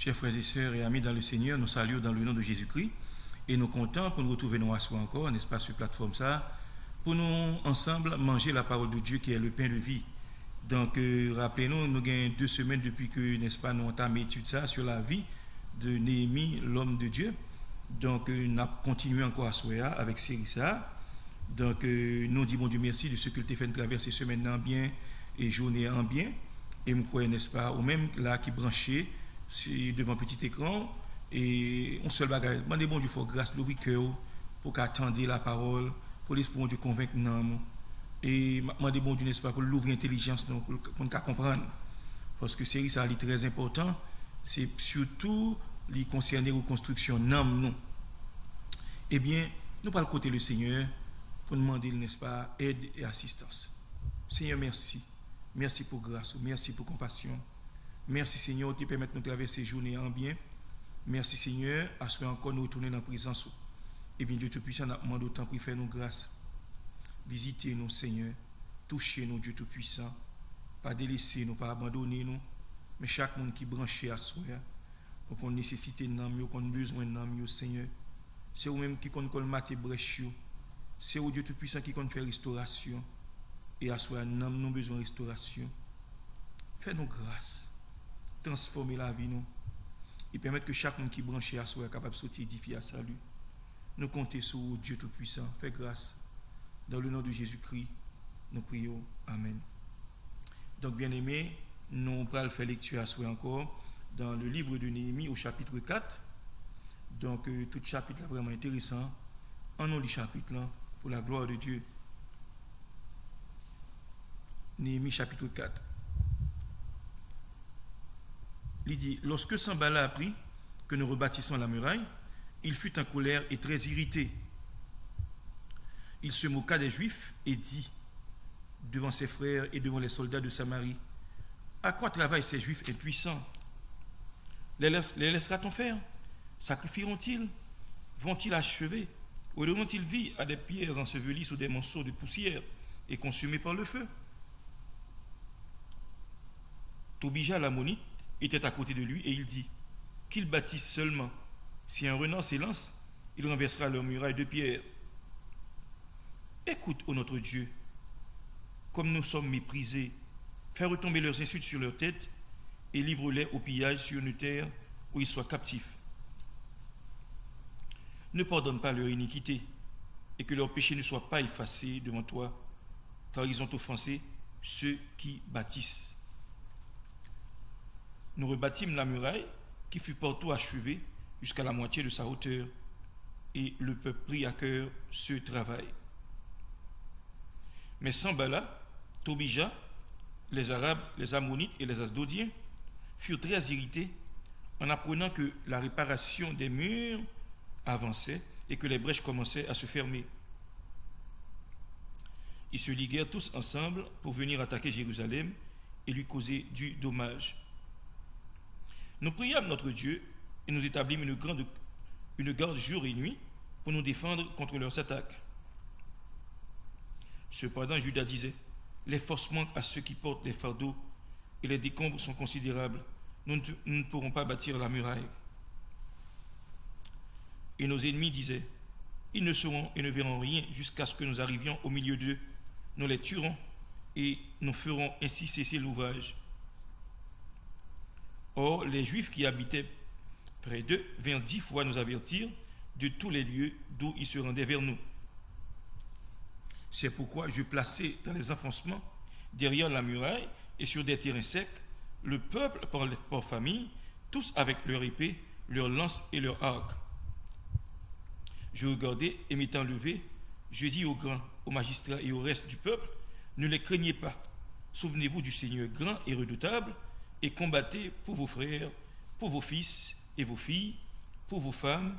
Chers frères et sœurs et amis dans le Seigneur, nous saluons dans le nom de Jésus-Christ et nous comptons pour nous retrouver nous asseoir encore, n'est-ce pas, sur plateforme ça, pour nous ensemble manger la parole de Dieu qui est le pain de vie. Donc, rappelez-nous, nous avons 2 semaines depuis que, n'est-ce pas, nous entamé étude ça sur la vie de Néhémie, l'homme de Dieu. Donc, nous avons continué encore à soir avec série ça. Donc, nous disons bon Dieu merci de ce que tu as fait traverser semaine en bien et journée en bien. Et nous croyons, n'est-ce pas, ou même là qui branché devant un petit écran et on seul bagage demandez bon Dieu faut grâce l'ouvrir cœur pour qu'attendre la parole pour l'esprit de Dieu convaincre nous et demandez bon Dieu n'est-ce pas pour l'ouvrir intelligence pour qu'on comprendre parce que c'est ça est très important c'est surtout les concerner reconstruction nous eh bien nous parlons côté le Seigneur pour demander n'est-ce pas aide et assistance. Seigneur merci pour grâce, merci pour compassion. Merci Seigneur qui permet de nous traverser journée en bien. Merci Seigneur, à ce encore nous retourner dans la présence. Et bien Dieu Tout-Puissant, nous demandons autant pour faire nous grâce. Visitez-nous Seigneur, touchez-nous Dieu Tout-Puissant, pas délaisser nous, pas abandonner nous, mais chaque monde qui est branché à soi, qu'on nécessite de nous, qu'on a besoin de nous Seigneur. C'est vous-même qui compte colmater brèche. C'est vous Dieu Tout-Puissant qui compte faire restauration. Et à soi, nous avons besoin de restauration. Fais-nous grâce. Transformer la vie nous et permettre que chaque monde qui est branché à soi est capable de sortir édifié à salut. Nous comptons sur Dieu Tout-Puissant. Fais grâce. Dans le nom de Jésus-Christ, nous prions. Amen. Donc, bien aimés, nous allons faire lecture à soi encore dans le livre de Néhémie au chapitre 4. Donc, tout chapitre est vraiment intéressant. En nom du chapitre là, pour la gloire de Dieu. Néhémie chapitre 4. Il dit, lorsque Sanballat apprit que nous rebâtissons la muraille, il fut en colère et très irrité. Il se moqua des Juifs et dit, devant ses frères et devant les soldats de Samarie, à quoi travaillent ces Juifs impuissants? Les laissera-t-on faire? Sacrifieront-ils? Vont-ils achever? Ou donneront-ils vie à des pierres ensevelies sous des monceaux de poussière et consumées par le feu? Tobija l'ammonite était à côté de lui et il dit qu'ils bâtissent seulement. Si un renard s'élance, il renversera leur muraille de pierre. Écoute, ô notre Dieu, comme nous sommes méprisés, fais retomber leurs insultes sur leur tête et livre-les au pillage sur une terre où ils soient captifs. Ne pardonne pas leur iniquité et que leur péché ne soit pas effacé devant toi, car ils ont offensé ceux qui bâtissent. Nous rebâtîmes la muraille qui fut partout achevée jusqu'à la moitié de sa hauteur, et le peuple prit à cœur ce travail. Mais Sanballat, Tobija, les Arabes, les Ammonites et les Asdodiens furent très irrités en apprenant que la réparation des murs avançait et que les brèches commençaient à se fermer. Ils se liguèrent tous ensemble pour venir attaquer Jérusalem et lui causer du dommage. Nous priâmes notre Dieu et nous établîmes une garde jour et nuit pour nous défendre contre leurs attaques. Cependant, Judas disait, les forces manquent à ceux qui portent les fardeaux et les décombres sont considérables. Nous ne pourrons pas bâtir la muraille. Et nos ennemis disaient, ils ne sauront et ne verront rien jusqu'à ce que nous arrivions au milieu d'eux. Nous les tuerons et nous ferons ainsi cesser l'ouvrage. Or, les Juifs qui habitaient près d'eux vinrent 10 fois nous avertir de tous les lieux d'où ils se rendaient vers nous. C'est pourquoi je plaçai dans les enfoncements, derrière la muraille et sur des terrains secs, le peuple par famille, tous avec leur épée, leur lance et leur arc. Je regardai et m'étant levé, je dis aux grands, aux magistrats et au reste du peuple, ne les craignez pas. Souvenez-vous du Seigneur grand et redoutable, et combattez pour vos frères, pour vos fils et vos filles, pour vos femmes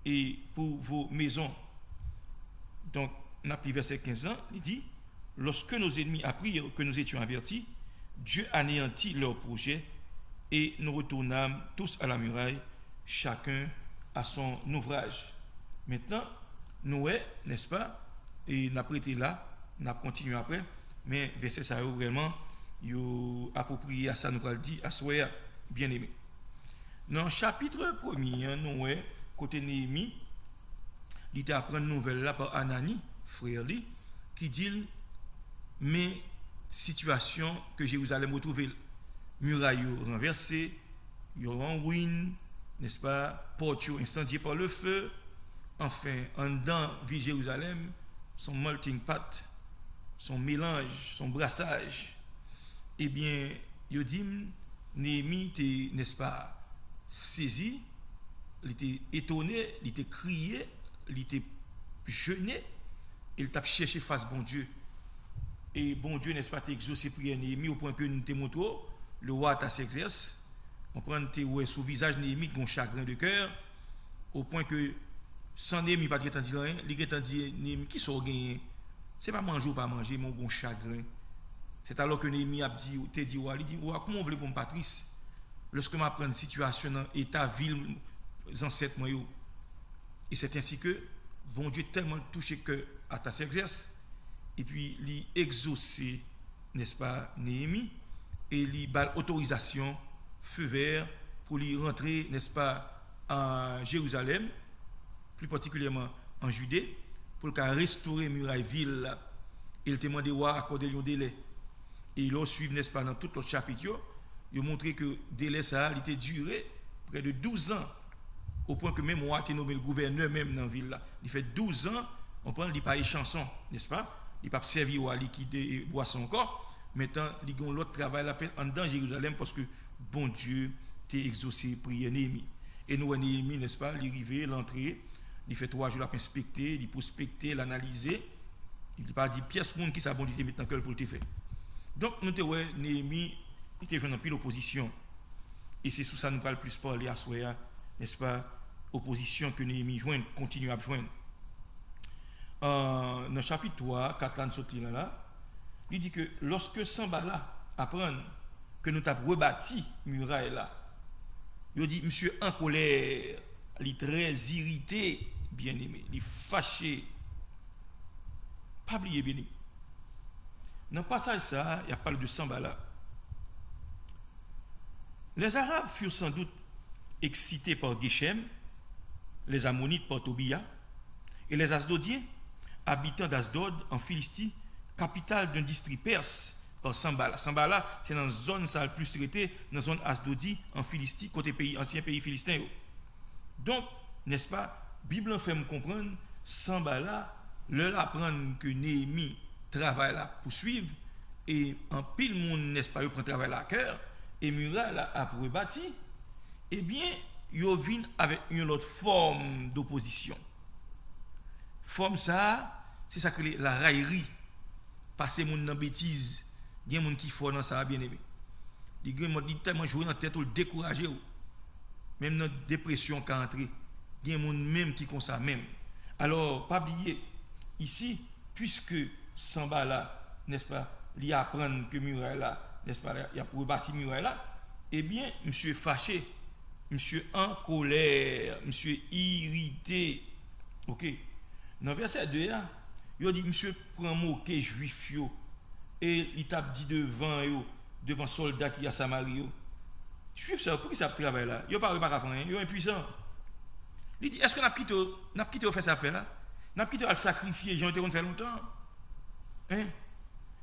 et pour vos maisons. Donc, on a pris verset 15 ans, il dit, lorsque nos ennemis apprirent que nous étions avertis, Dieu anéantit leurs projets et nous retournâmes tous à la muraille, chacun à son ouvrage. Maintenant, Noé, n'est-ce pas, et n'a pas été là, n'a continué après, mais verset ça vraiment, il approprié à ça, nous allons dire, à soi bien aimé. Dans le chapitre 1er, Noé, côté Néhémie, il était apprendre une nouvelle là par Anani, frère lui, qui dit, mais situation que Jérusalem retrouvé, muraille renversée, il y aura en ruine, n'est-ce pas, porte incendiée par le feu, enfin, en dedans, vie Jérusalem, son melting pot, son mélange, son brassage, eh bien, il dit, Néhémie était, n'est-ce pas, saisi, il était étonné, il était crié, il était jeûné, il t'a cherché face bon Dieu. Et bon Dieu, n'est-ce pas, t'a exaucé prière Néhémie au point que nous te montrons, le roi t'a s'exerce, on prend sous visage Néhémie qui a un chagrin de cœur, au point que sans Néhémie, pas de rien, il a dit Néhémie, qui sont gagnés? C'est pas manger ou pas manger, mon bon chagrin. C'est alors que Néhémie a dit, il dit, comment on veut pour Patrice? Lorsque je prends une situation dans l'état, ville, ancêtres, et c'est ainsi que, bon Dieu tellement touché que à ta s'exerce, et puis il exaucé, n'est-ce pas, Néhémie, et il a autorisation, feu vert, pour lui rentrer, n'est-ce pas, en Jérusalem, plus particulièrement en Judée, pour qu'il restaurer muraille ville, et il demande de accorder un délai. Et il a suivi, n'est-ce pas, dans tout le chapitre, il a montré que le délai ça, il était duré près de 12 ans, au point que même moi, qui nommé le gouverneur même dans la ville là, il fait 12 ans, on prend, il pas les chansons, n'est-ce pas? Il pas servir à liquider boisson encore. Maintenant, il y a l'autre travail à faire en dans Jérusalem parce que bon Dieu t'a exaucé prière Néhémie. Et nous, Néhémie, n'est-ce pas, il arrive, l'entrée, il fait 3 jours à inspecter, il prospecter, l'analyser. Il n'a pas dit pièce monde qui s'abonne maintenant que pour le faire. Donc, nous te ouais, Néhémie, il était venu en pile opposition. Et c'est sous ça que nous parlons plus parler à Soya, n'est-ce pas, opposition que Néhémie joint, continue à joindre. Dans le chapitre 3, 4 ans de là, il dit que lorsque Sambala apprend que nous avons rebâti muraille là, il dit, monsieur en colère, il est très irrité, bien aimé, il est fâché. Pas oublier, bien aimé. Dans le passage ça, il y a parlé de Sambala. Les Arabes furent sans doute excités par Geshem, les Ammonites par Tobia, et les Asdodiens, habitants d'Asdod en Philistie, capitale d'un district perse par Sambala. Sambala, c'est dans la zone ça le plus traité, dans la zone Asdodi en Philistie, côté pays, ancien pays philistin. Donc, n'est-ce pas, Bible fait me comprendre, Sambala, leur apprendre que Néhémie travaille là pour suivre, et en pile monde, n'est-ce pas, il prend travail là à cœur, et muraille là a rebâti, eh bien, il vient avec une autre forme d'opposition. Forme ça, c'est ça que la raillerie. Passer mon dans bêtise, il y a des gens qui font dans ça, bien aimé. Les gens m'ont dit tellement jouer dans la tête ou le décourager. Même dans la dépression qui entre, il y a des gens même qui font ça même. Alors, pas oublier, ici, puisque Sambala, n'est-ce pas, il apprend que muraille là, n'est-ce pas, il a pour bâtir muraille là, eh bien, monsieur est fâché, monsieur en colère, monsieur irrité. Ok. Dans verset 2, il dit, monsieur prend mot que juif et il t'a dit devant soldat qui a Samarie. Juif ça, pourquoi ça travaille là? Il pas à faire, il est impuissant. Il dit, est-ce qu'on a quitté faire ça faire là? On a quitté à le sacrifier, j'ai été fait longtemps. Hein?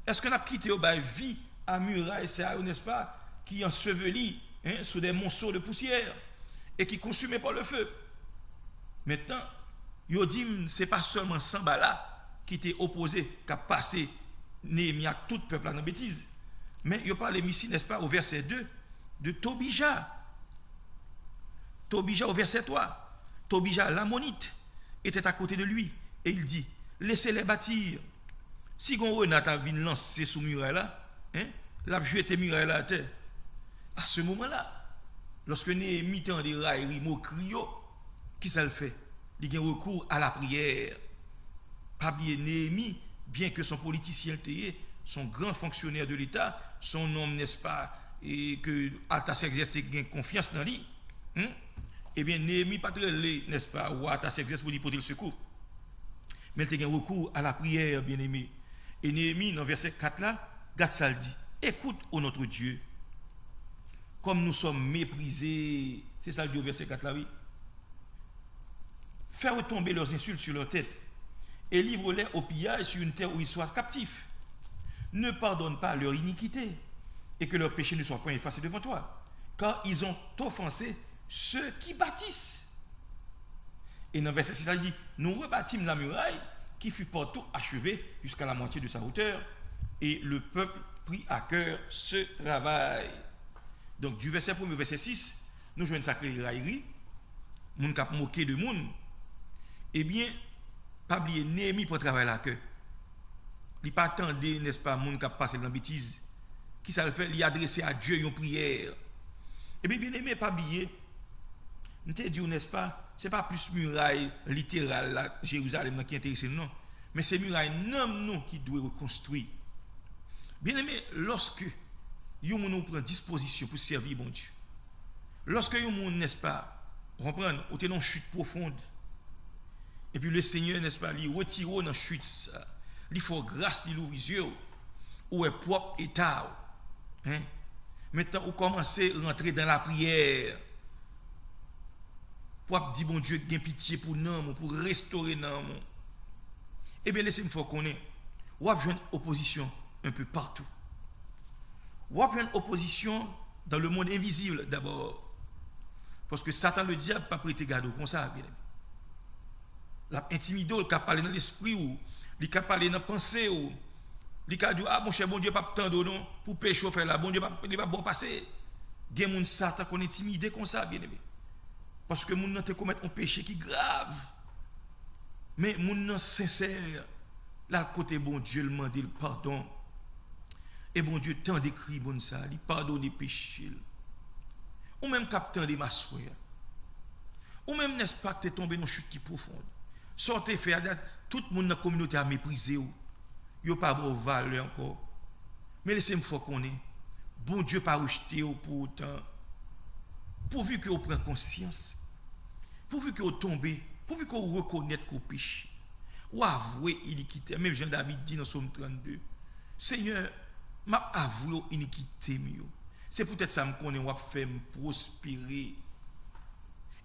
Est-ce qu'on a quitté au vie à muraille, c'est n'est-ce pas, qui enseveli, sous des monceaux de poussière et qui consumés par le feu. Maintenant, yo dit c'est pas seulement Sambala qui était opposé, qui a passé Néhémie à tout peuple dans la bêtise, mais il parle ici, n'est-ce pas, au verset 2 de Tobija. Tobija au verset 3. Tobija l'ammonite était à côté de lui et il dit laissez-les bâtir. Si on renat a vinn lancer sous muraille là, l'a jeté muraille là à terre. À ce moment-là, lorsque Néhémie tend des railleries, moqueries, qui ça le fait? Il a recours à la prière. Pas oublier Néhémie, bien que son politicien était, son grand fonctionnaire de l'État, son homme, n'est-ce pas, et que Artaxerxès a confiance dans lui, eh bien Néhémie pas très n'est-ce pas, ou Artaxerxès pour lui porter le secours. Mais il a recours à la prière, bien aimé. Et Néhémie, dans verset 4 là, regarde ça le dit. Écoute, ô notre Dieu, comme nous sommes méprisés, c'est ça le dit au verset 4 là, oui. Fais retomber leurs insultes sur leur tête et livre-les au pillage sur une terre où ils soient captifs. Ne pardonne pas leur iniquité et que leurs péchés ne soient point effacés devant toi, car ils ont offensé ceux qui bâtissent. Et dans verset 6, il dit, nous rebâtîmes la muraille qui fut partout achevée jusqu'à la moitié de sa hauteur, et le peuple prit à cœur ce travail. Donc du verset 1 au verset 6, nous jouons une sacrée raillerie, moun kap moqué de moun, eh bien, pas oublier Néhémie pour travailler à cœur. Il pas attendé, n'est-ce pas, moun kap passé dans la bêtise. Qui ça le fait? Il adressé à Dieu une prière. Et bien aimé, pas oublier, nous te dit, n'est-ce pas, c'est pas plus muraille littérale là, Jérusalem qui intéresse non, mais c'est muraille nous qui doit reconstruire. Bien aimé, lorsque nous prend disposition pour servir bon Dieu, lorsque nous, n'est-ce pas, reprendre, ou une chute profonde, et puis le Seigneur, n'est-ce pas, il retire dans la chute ça, il faut grâce, il ouvre les yeux, ou est propre état. Maintenant, vous commencez à rentrer dans la prière, pour dire, bon Dieu, gain pitié pour nous, pour restaurer nous. Eh bien, laissez-moi faire connaître. Vous avez une opposition un peu partout. Vous avez une opposition dans le monde invisible d'abord. Parce que Satan, le diable, n'a pas prêté garde comme ça. La intimidé, il a parlé dans l'esprit, il a parlé dans la pensée, il a dit, ah mon cher, bon Dieu, pas tant de non, pour pécher, faire là, bon Dieu, il va bon passer. Il y a des gens Satan qui sont intimidés comme ça, bien aimé. Parce que moun nan te commettre un péché qui est grave. Mais moun nan sincère, là côté bon Dieu le demande le pardon. Et bon Dieu tant d'écrit bon ça, il pardonne les péchés. Ou même captain de ma soeur. Ou même n'est-ce pas que tu es tombé dans une chute qui est profonde. Sortez faire tout le monde dans la communauté a méprisé ou. Yo pas de valeur encore. Mais laissez-moi faire qu'on est. Bon Dieu pas rejeté ou pour autant. Pourvu que vous preniez conscience, pourvu que vous tombez, pourvu que vous reconnaissez que vous péchez, ou avouez l'iniquité. Même Jean-David dit dans Somme 32, Seigneur, m'a avoué l'iniquité. C'est peut-être ça que je fait me prospérer.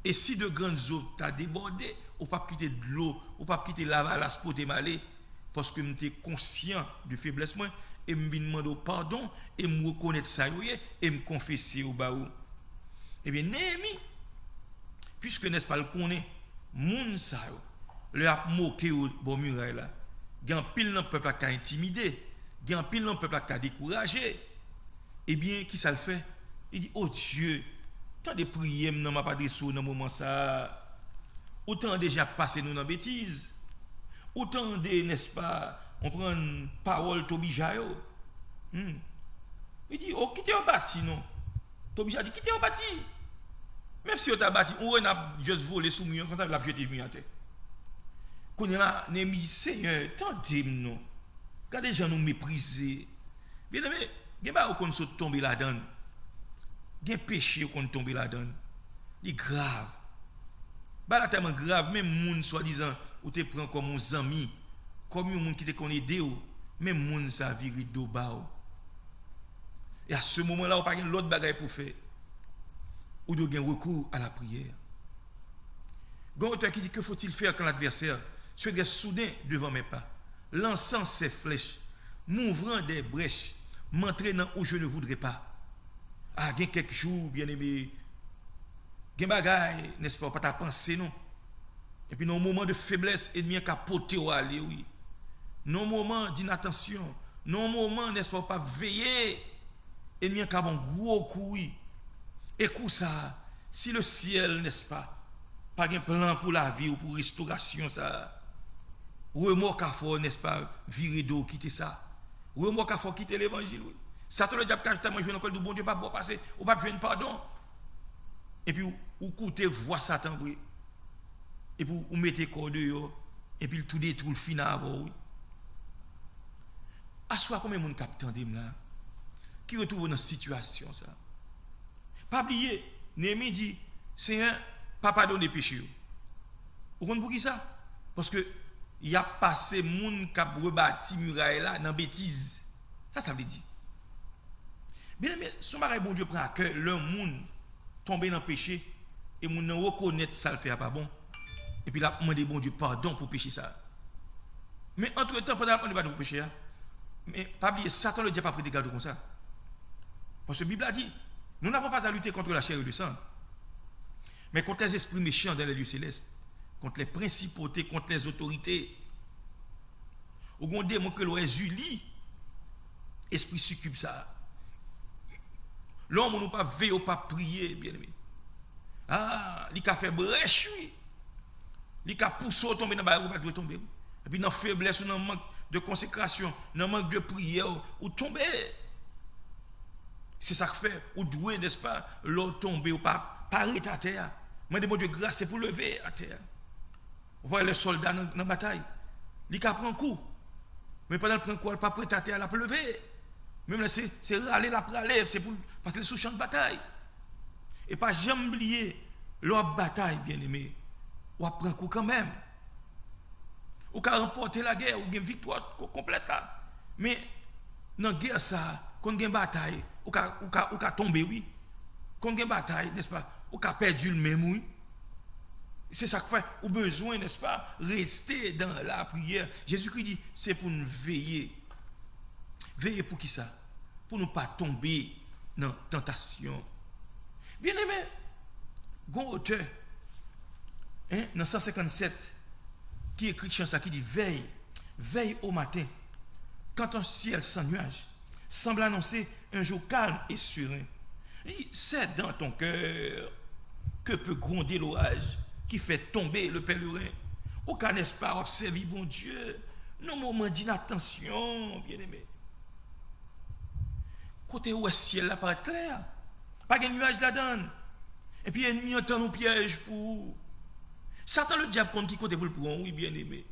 Et si de grandes eaux t'as débordé, ou pas quitter de l'eau, ou pas quitter la valasse pour te m'aller, parce que je suis conscient de faiblesse, et je demande pardon, et je reconnais ça, et me confesser au baou. Eh bien, Néhémie, puisque n'est-ce pas le connaît, moun sa yo, le a moqué au bon muraille là, gan pile nan peuple a intimidé, gan pile nan peuple a découragé. Eh bien, qui ça le fait? Il dit, oh Dieu, tant de prières nan m'a pas adressé dans moment ça, autant déjà passé nous dans bêtise, autant de, n'est-ce pas, on prend une parole Tobija yo. Il dit, oh, quittez au bâti non. Tobija dit, quittez au bâti. Même si on t'a bâti, on a juste volé sous million, comme ça, on a jeté million à terre. Quand on a mis Seigneur, tentez-nous. Quand les gens nous méprisent, bien aimé, il y a pas qu'on se tombe là-dedans. Il y a péché qu'on tombe là-dedans. C'est grave. Bah là, tellement grave, même les gens, soi-disant, ou te prend comme un ami, comme un monde qui te connaît aider, même les gens, ça vire d'eau bas. Et à ce moment-là, on n'a pas l'autre bagaille pour faire. Ou de gagner recours à la prière. Auteur qui dit que faut-il faire quand l'adversaire se dresse soudain devant mes pas, lançant ses flèches, m'ouvrant des brèches, m'entraînant où je ne voudrais pas. Ah, il y a quelques jours, bien aimé, il y a des bagailles, n'est-ce pas, pas ta pensée, non. Et puis, dans un moment de faiblesse, ennemi a capoté au aller, oui. Dans un moment d'inattention, dans un moment, n'est-ce pas veiller, ennemi a un gros coup, oui. Et coup ça, si le ciel, n'est-ce pas un plan pour la vie ou pour restauration, ça, remorque à fort, n'est-ce pas, virer d'eau, quitter ça. Remorque à fort, quitter l'évangile, oui. Satan le diable, quand tu as mangé encore du bon Dieu, pas pour passer, ou pas besoin de pardon. Et puis, ou coûter voir Satan, oui. Et puis, vous mettez corps dehors, et puis tout détruit le final avant, oui. À soi, combien de monde capte là, qui retrouve dans cette situation, ça. Pas oublier, Néhémie dit, Seigneur, pas pardonner péché. Vous comprenez pour qui ça? Parce que il y a passé moun qui a rebâti muraille là dans bêtise. Ça veut dire. Bien aimé, son mari bon Dieu prend à cœur le monde tomber dans le péché et moun ne reconnaître ça le fait pas bon. Et puis là demander bon Dieu pardon pour péché ça. Mais entre-temps pendant qu'on pas de péché là. Mais pas oublier Satan le diable pas pris des gardes comme ça. Parce que la Bible a dit, nous n'avons pas à lutter contre la chair et le sang, mais contre les esprits méchants dans les lieux célestes, contre les principautés, contre les autorités. Au grand démon que l'on Julie, esprit succube ça. L'homme nous pas veiller, pas prier, bien aimé. Ah, il a fait brèche, oui. Il a poussé au tomber dans la barre, ou tomber. Et puis dans la faiblesse, ou dans le manque de consécration, dans le manque de prière, ou tomber. C'est ça que fait, ou doué, n'est-ce pas, l'autre tomber, ou pas arrêter à terre. Mais de bon Dieu, grâce, c'est pour lever à terre. Vous voyez les soldats dans la bataille. Il prend un coup. Mais pendant le prend un coup, il n'est pas prêt à terre, il a lever. Même là, c'est râler, la pralève, c'est pour parce que c'est sous champ de bataille. Et pas jamais oublier, leur bataille, bien aimé, ou prend un coup quand même. Ou qu'à remporter la guerre, ou une victoire complète là. Mais dans la guerre, ça, quand il y a une bataille, ou qu'à tomber, oui. Quand il y a une bataille, n'est-ce pas, ou qu'à perdu le même, oui. C'est ça que fait, ou besoin, n'est-ce pas, rester dans la prière. Jésus-Christ dit, c'est pour nous veiller. Veiller pour qui ça? Pour ne pas tomber dans la tentation. Bien aimé, grand auteur, dans 157, qui écrit ça, qui dit, veille au matin, quand un ciel sans nuage semble annoncer un jour calme et serein. C'est dans ton cœur que peut gronder l'orage qui fait tomber le pèlerin. Aucun n'est-ce pas observer, bon Dieu, nos moments d'inattention, bien-aimé. Côté où est le ciel là paraît clair, pas de nuage là-dedans. Et puis il y a un piège pour. Satan le diable compte qui côté pour le prendre, oui, bien-aimé.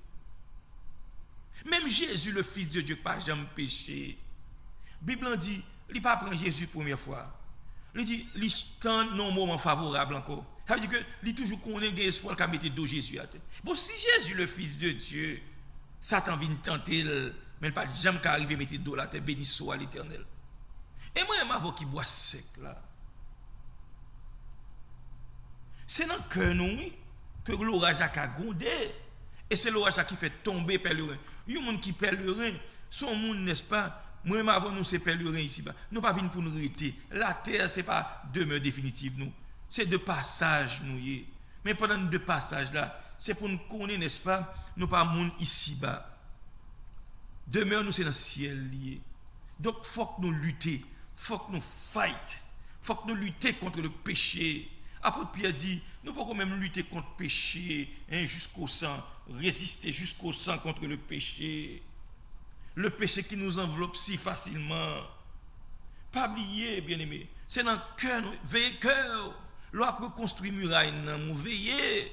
Même Jésus, le Fils de Dieu, pas jamais péché. La Bible dit, il n'a pas pris Jésus première fois. Il dit, il tend non moment favorable encore. Ça veut dire que il toujours connaît des espoirs qu'a mettre de Jésus à terre. Bon, si Jésus, le Fils de Dieu, Satan vient tenter, mais il pas jamais qu'à arriver à mettre de la terre, béni soit l'Éternel. Et moi, je m'avoue qui boit sec là. C'est dans le cœur, nous, oui, que l'orage a grondé. Et c'est l'orage qui fait tomber pèlerin. Il y a des gens qui pèlerin, son monde, n'est-ce pas? Moi, avant nous, c'est pèlerin ici. Nous ne pas venir pour nous arrêter. La terre, ce n'est pas demeure définitive, nous. C'est de passage, nous. Mais pendant deux passages là, c'est pour nous connaître, n'est-ce pas? Nous pas monde ici-bas. Demeure, nous, c'est dans le ciel lié. Donc, il faut que nous luttions. Il faut que nous fight. Il faut que nous luttions contre le péché. Après, Pierre dit, nous pouvons même lutter contre le péché jusqu'au sang, résister jusqu'au sang contre le péché. Le péché qui nous enveloppe si facilement. Pas oublier, bien-aimé, c'est dans le cœur, veillez cœur. Là, pour construire muraille, nous veillez,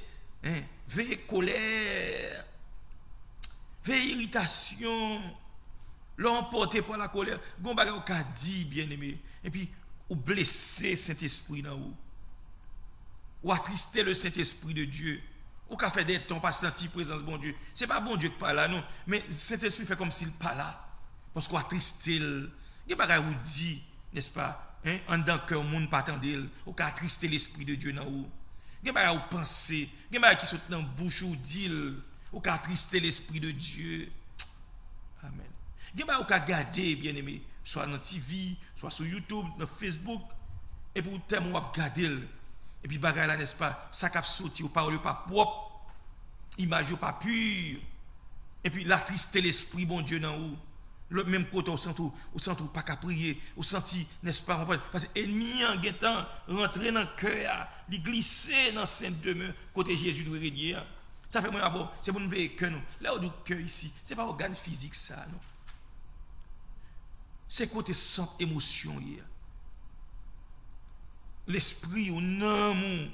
veillez colère, veillez irritation, l'emporter par la colère. Gombaga au cas dit, bien-aimé, et puis, ou blesser Saint-Esprit dans vous. Ou attrister le Saint-Esprit de Dieu, ou qu'a fait des temps pas senti présence bon Dieu. C'est pas bon Dieu qui parle là, non, mais Saint-Esprit fait comme s'il pas là, parce qu'on attristé. Il y a des choses qui dit, n'est-ce pas, en dans cœur monde pas attendre, ou qu'a attristé l'Esprit de Dieu dans vous. Il y a des choses qui penser, il y a des choses qui sont dans la bouche ou dit, ou qu'a attristé l'Esprit de Dieu. Amen. Il y a des choses qui garder, bien aimé, soit dans TV, soit sur YouTube, dans Facebook. et pour tellement regarder et puis bagaille là n'est-ce pas ça cap sorti ou parole pas propre image pas pure et puis la tristesse l'esprit bon Dieu dans où le même côté au centre pas qu'à prier au senti n'est-ce pas parce que ennemi en guettant rentrer dans cœur il glisser dans sainte demeure côté Jésus doit régner ça fait moi d'abord c'est pour nous veiller que nous là où du cœur ici c'est pas organe physique ça non c'est côté centre émotion hier l'esprit ou non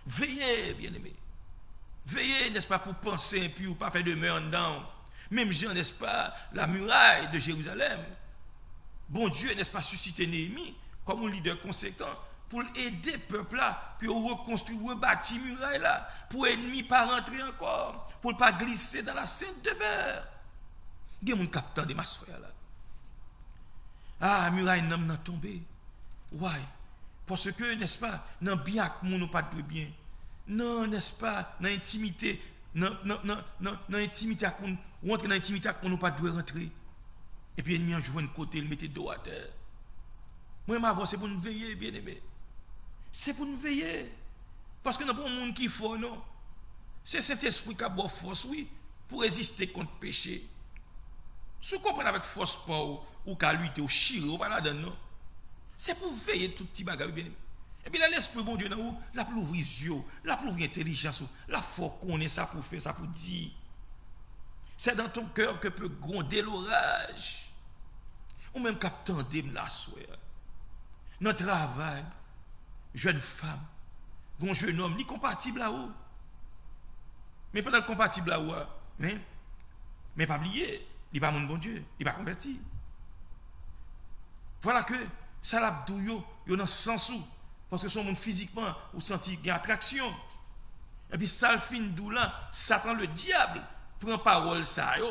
veillez bien aimé veillez n'est-ce pas pour penser puis ou pas faire demeure en dedans même Jean n'est-ce pas la muraille de Jérusalem bon Dieu n'est-ce pas suscité Néhémie comme un leader conséquent pour aider le peuple là puis reconstruire rebâtir muraille là pour ennemi pas rentrer encore pour pas glisser dans la sainte demeure il y a mon capitaine de ma soeur là muraille n'a tombé ouais parce que n'est-ce pas dans bien que mon pas de bien non n'est-ce pas dans intimité non intimité avec mon rentrer dans intimité avec mon pas de rentrer et puis ennemi en jouant de côté il mettait dos à terre moi ma voix c'est pour nous veiller bien aimé c'est pour nous veiller parce que nous pas un monde qui fort non c'est Saint-Esprit qui a bonne force oui pour résister contre le péché si vous comprenez avec force pas ou qu'à lutter ou chier ou pas là-dedans non c'est pour veiller tout petit bagage bien aimé et puis là l'esprit bon Dieu dans où la pour ouvrir yeux la pour ouvrir intelligence la faut connaître ça pour faire ça pour dire c'est dans ton cœur que peut gronder l'orage ou même captant la soeur dans travail jeune femme grand jeune homme il compatible là-haut mais pas dans le compatible là-haut mais pas oublier il pas mon bon Dieu il pas converti voilà que ça l'a douyo yo dans sens où parce que son monde physiquement ou senti une attraction et puis ça le fin d'où là Satan le diable prend parole ça yo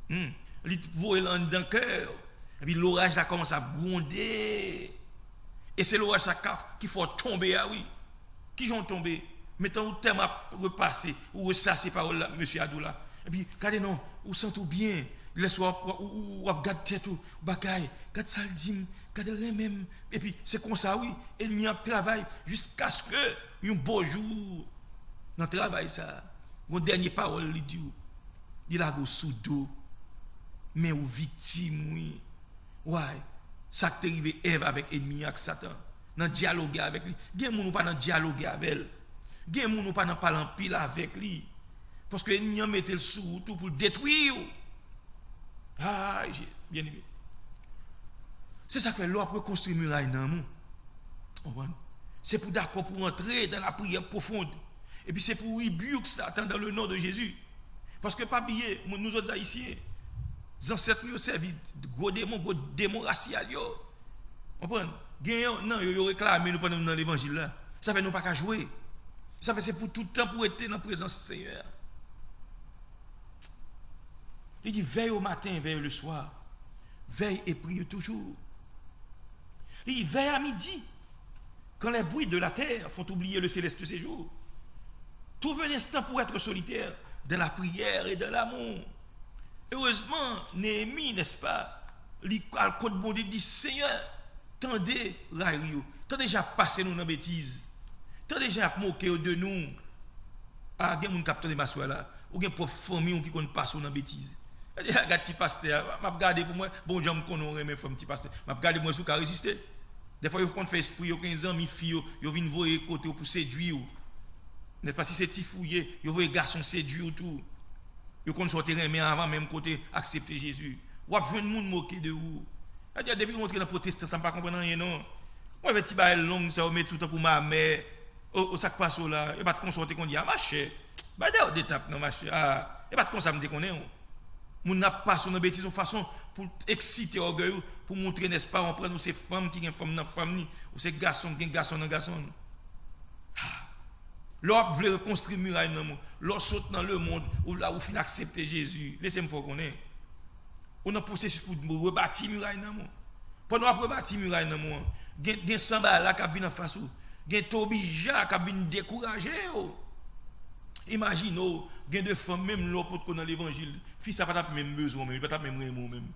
il voit dans le cœur et puis l'orage là commence à gronder et c'est l'orage ça qui faut tomber oui qui vont tomber mettons au terme à repasser ou ça ces paroles là monsieur Adoula et puis regardez non ou sent tout bien laisse-moi ou regarde tête ou bagaille regarde ça le dit regarde le même et puis c'est comme ça oui ennemi a travail jusqu'à ce que un beau jour dans travail ça mon dernier parole il dit il a go sous dos mais ou victime oui ouais ça t'est arrivé Ève avec ennemi avec Satan dans dialoguer avec lui gen moun ou pas dans dialoguer avec elle gen moun ou pas dans parler pile avec lui parce que ennemi a mettait le sous tout pour détruire bien aimé c'est ça fait l'homme pour construire muraille dans nous c'est pour d'accord pour entrer dans la prière profonde et puis c'est pour rebuke Satan dans le nom de Jésus parce que pas oublier nous autres haïtiens les ancêtres nous servi gros démon racial yo comprendre gagnant non yo réclamer nous pendant dans l'évangile là ça fait nous pas qu'à jouer ça fait c'est pour tout le temps pour être dans la présence du Seigneur il dit veille au matin veille le soir veille et prie toujours il dit veille à midi quand les bruits de la terre font oublier le céleste séjour trouve un instant pour être solitaire dans la prière et dans l'amour. Heureusement, Néhémie, n'est-ce pas, il a le code bon Dieu dit Seigneur, tendez l'aïe, tendez déjà passer nous dans bêtise, tendez déjà moquer de nous. Il y a des gens qui ont ma soeur là, ou bien pour famille qui ne passe dans bêtise. Il y a des petits pasteurs, je regarde pour moi, bon Dieu me connaît mes femmes petits pasteurs, je regarde moi sous qui résister. Des fois, ils ont fait esprit, ils ont 15 ans, mes filles, ils viennent voir côté pour séduire. N'est-ce pas si c'est petit fouillé, ils voient les garçons séduire tout. Ils ont sorti mais avant même côté accepter Jésus. Ou à venir monde moquer de vous. C'est-à-dire depuis qu'on entre dans le protestant, ça ne pas comprendre rien non. Moi petit bail long ça on met tout le temps pour ma mère. Au sac passe là, et pas te consorter qu'on dit ah ma chère. Bah d'ailleurs d'étape non ma chère. Et pas te consorter me déconner. Mon n'a pas son bêtise de façon pour exciter orgueil pour montrer n'est-ce pas on prend nous ces femmes qui ont femme dans famille ou ces garçons qui ont garçon dans garçon. L'homme veut reconstruire muraille dans le monde. L'homme saute dans le monde où là où fin accepter Jésus. Laissez-moi faire connaître. On a processus pour rebâtir muraille dans le monde. Pendant qu'on rebâtir muraille dans le monde, il y a Samba là qui vient en face. Il y a Tobija qui vient décourager. Imaginez, il y a deux femmes, même là pour dans l'évangile. Fils n'a pas même besoin, il n'a pas même remous même.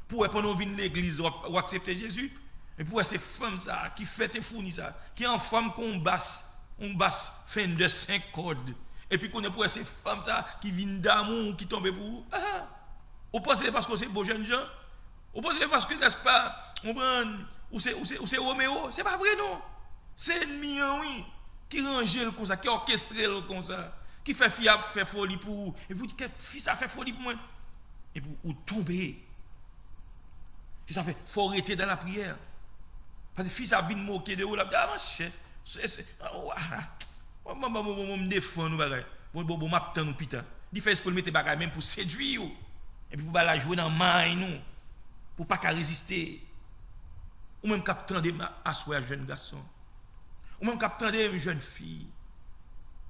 Pour pendant qu'on vient l'église ou accepter Jésus, Et pour ces femmes ça, qui fait et fournit ça, qui en femme qu'on basse fin de 5 cordes. Et puis qu'on est pour ces femmes ça, qui viennent d'amour, qui tombent pour. Vous pensez parce que c'est beau jeune gens? Vous pensez parce que, n'est-ce pas, on prend, ou c'est Roméo? C'est pas vrai, non? C'est ennemi, oui, qui range le comme ça, qui orchestre le comme ça, qui fait folie pour vous. Et vous dites que fils ça fait folie pour moi. Et pour tomber. Si ça fait, il faut arrêter dans la prière. Parce que fils a vient moquer de vous, là, ah, je me défends, nous, bagaille. Bon, m'attends, nous, putain. Il fait ce pour mettre bagaille même pour séduire. Et puis pour la jouer dans main, nous. Pour pas qu'à résister. Ou même qu'à tendre à soi, jeune garçon. Ou même qu'à tendre jeune fille.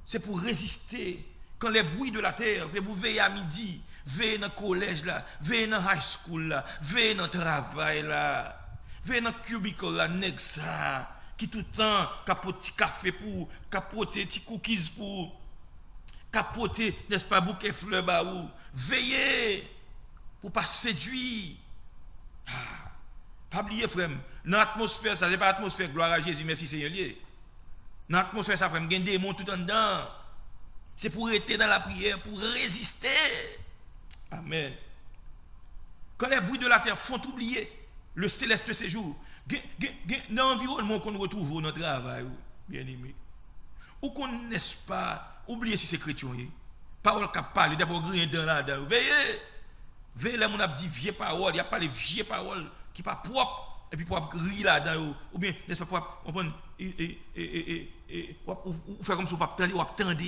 C'est pour résister. Quand les bruits de la terre, vous veillez à midi, veillez dans le collège là, veillez dans le high school là, veillez dans le travail là, veillez dans le cubicle là, nèg ça, qui tout le temps capote petit café pour, capoter petit cookies pour, capoter, n'est-ce pas, bouquet fleurs bah ou, veillez pour pas séduire. Pas oublier frère, dans l'atmosphère ça, c'est pas l'atmosphère gloire à Jésus, merci Seigneur. Dans l'atmosphère ça frère, il y a des démons tout en dedans. C'est pour être dans la prière, pour résister. Amen. Quand les bruits de la terre font oublier le céleste séjour, dans l'environnement qu'on retrouve dans notre travail, bien aimé, ou qu'on n'est pas oublier si c'est chrétien, parole qui parle, d'avoir rien dans la dedans. Veillez, là, on a dit vieille parole, il n'y a pas les vieilles paroles qui ne sont pas propres, et puis pour griller là-dedans, ou bien, n'est-ce pas, on prend, ou faire comme si on ne attendre.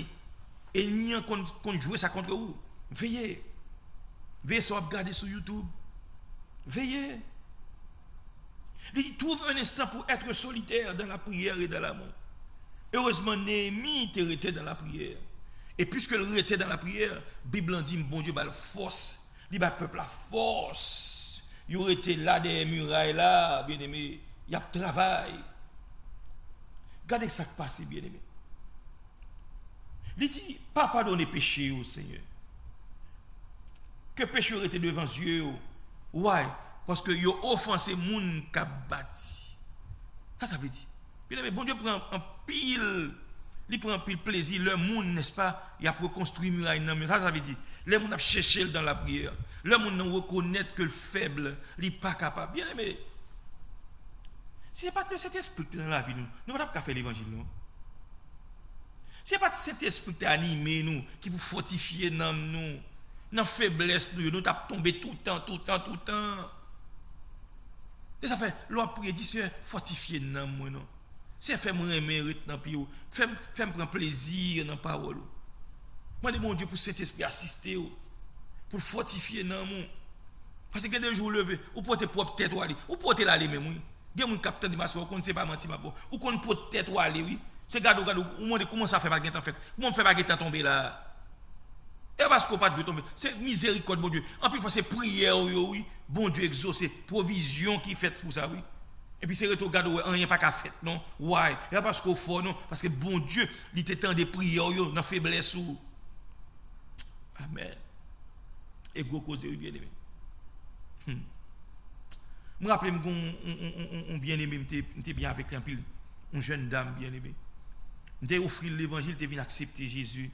Et ni qu'on joue ça contre vous. Veillez. Veillez sur regarder sur YouTube. Veillez. Il trouve un instant pour être solitaire dans la prière et dans l'amour. Heureusement, Néhémie était dans la prière. Et puisqu'il était dans la prière, la Bible dit, bon Dieu, la force. Il dit, peuple, la force. Il aurait été là des murailles là, bien aimé. Il y a travail. Regardez ça qui passe, bien aimé. Il dit, pas pardonner péché au Seigneur. Que péché aurait été devant Dieu. Ouais, parce que vous offensé les gens qui ont bâti. Ça veut dire. Bien aimé, bon Dieu prend un pile, il prend un pile plaisir, le monde, n'est-ce pas, il a reconstruit muraille. Ça veut dire, les gens ont cherché dans la prière. Les gens reconnaître que le faible, il n'est pas capable. Bien aimé, si ce n'est pas que cet esprit dans la vie, nous ne pouvons pas faire l'évangile. Ce n'est pas cet esprit qui animé nous, qui vous fortifier dans nous, dans la faiblesse, nous avons tombé tout le temps. Et ça fait, l'on prier, dit, c'est fortifier dans moi, non. C'est faire moi aimer dans le pays, faire me prendre plaisir dans la parole. Moi, mon Dieu, pour cet esprit assister, pour fortifier dans moi. Parce que des jours levé, ou porter propre tête ou aller, ou porter l'aller même, oui. Il y a un capitaine de ma soeur, on ne sait pas mentir, ou qu'on porte tête ou aller, oui. C'est gado, ou moi, comment ça fait pas en fait? Comment on fait pas tomber là? Et parce qu'on pas de tomber. C'est miséricorde, bon Dieu. En plus, c'est prière, oui. Bon Dieu exaucé, provision qui fait pour ça, oui. Et puis c'est retour gado, rien pas qu'à fait, non? Ouais. Et parce qu'on faut, non? Parce que bon Dieu, il était temps de prière, dans la faiblesse. Amen. Et go cause, bien aimé. Je me rappelle, on bien aimé, j'étais bien avec une jeune dame bien aimée. J'ai offert l'évangile, j'ai venu accepter Jésus.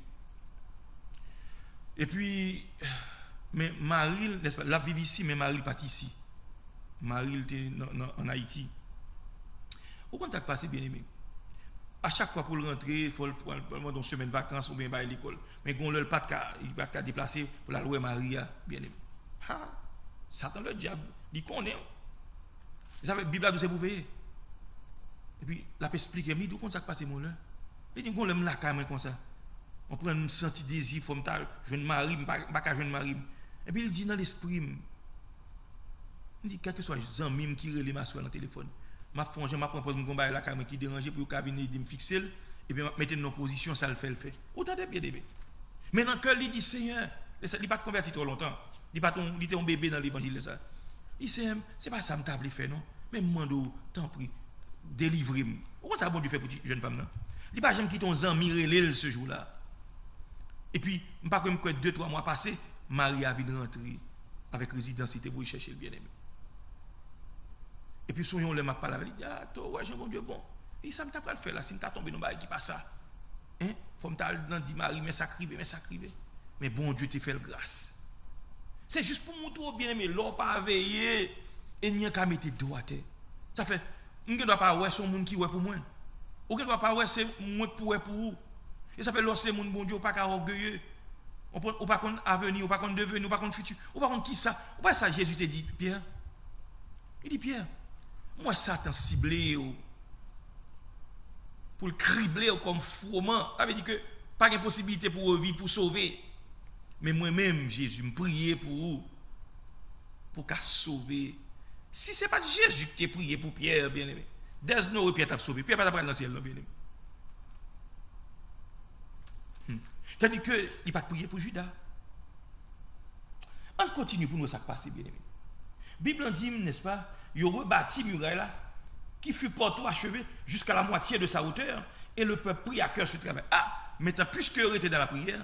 Et puis, mais Marie, n'est-ce pas, la vit ici, mais Marie n'est pas ici. Marie était en Haïti. Au compte ça qui passe, bien aimé. À chaque fois pour le rentrer, il faut prendre une semaine de vacances ou bien à l'école. Mais on ne peut pas déplacer pour la louer Maria, bien aimé. Satan le diable, il connaît. Vous savez, la Bible a dit, c'est pour veiller. Et puis, la peut expliquer, mais d'où ça qui passe, mon là? Il dit qu'on l'aime la caméra comme ça. On prend un senti désir, il faut que je me marie, je ne vais pas me marier. Et puis il dit dans l'esprit, il dit, quel que soit les amis qui relèvent ma soeur dans le téléphone, je prends mon combat la caméra qui dérange pour qu'il vienne me fixer, et puis je mettre dans une position, ça le fait. Autant de bien aimé. Maintenant, quand il dit, Seigneur, il n'est pas converti trop longtemps. Il était un bébé dans l'évangile de ça. Il dit, Seigneur, ce n'est pas ça que je faire, non? Mais je t'en prie, délivrez-moi. Comment ça, bon Dieu fait pour une jeune femme, non? Il n'y a pas jamais qui ton ami relève ce jour-là. Et puis, je ne sais pas 2-3 mois passés, Marie a vu rentrer avec résidence pour y chercher le bien-aimé. Et puis son le m'a parlé, il dit ah toi ouais Jean bon Dieu bon. Et ça me t'a pas le faire là si t'as tombé dans bail qui passe ça. Hein? Faut me t'aller dans dit Marie mais ça crive. Mais bon Dieu te fait le grâce. C'est juste pour montrer bien aimé l'on pas veiller et n'y a qu'à mettre dos à terre. Ça fait on ne doit pas ouais son monde qui ouais pour moi. On ne doit pas ouais c'est moi pour ouais pour vous. Et ça fait lorsque mon bon Dieu pas qu'à orgueilleux. On pas contre avenir, on pas contre devenir, on pas contre futur, on pas contre qui ça. On pas ça Jésus te dit Pierre. Il dit Pierre, moi Satan ciblé pour le cribler comme froment. Ça veut dire que pas de possibilité pour vivre pour sauver. Mais moi-même Jésus me prier pour vous pour qu'à sauver. Si c'est pas Jésus qui a prié pour Pierre bien-aimé. There's no way Pierre t'a sauvé. Pierre pas dans le ciel bien-aimé. Tandis que il n'a pas prié pour Judas. On continue pour nous ça passer bien aimé. Bible dit, n'est-ce pas, il rebâtit muraille là, qui fut porté achevé jusqu'à la moitié de sa hauteur, et le peuple prit à cœur ce travail. Ah, maintenant, puisque il était dans la prière,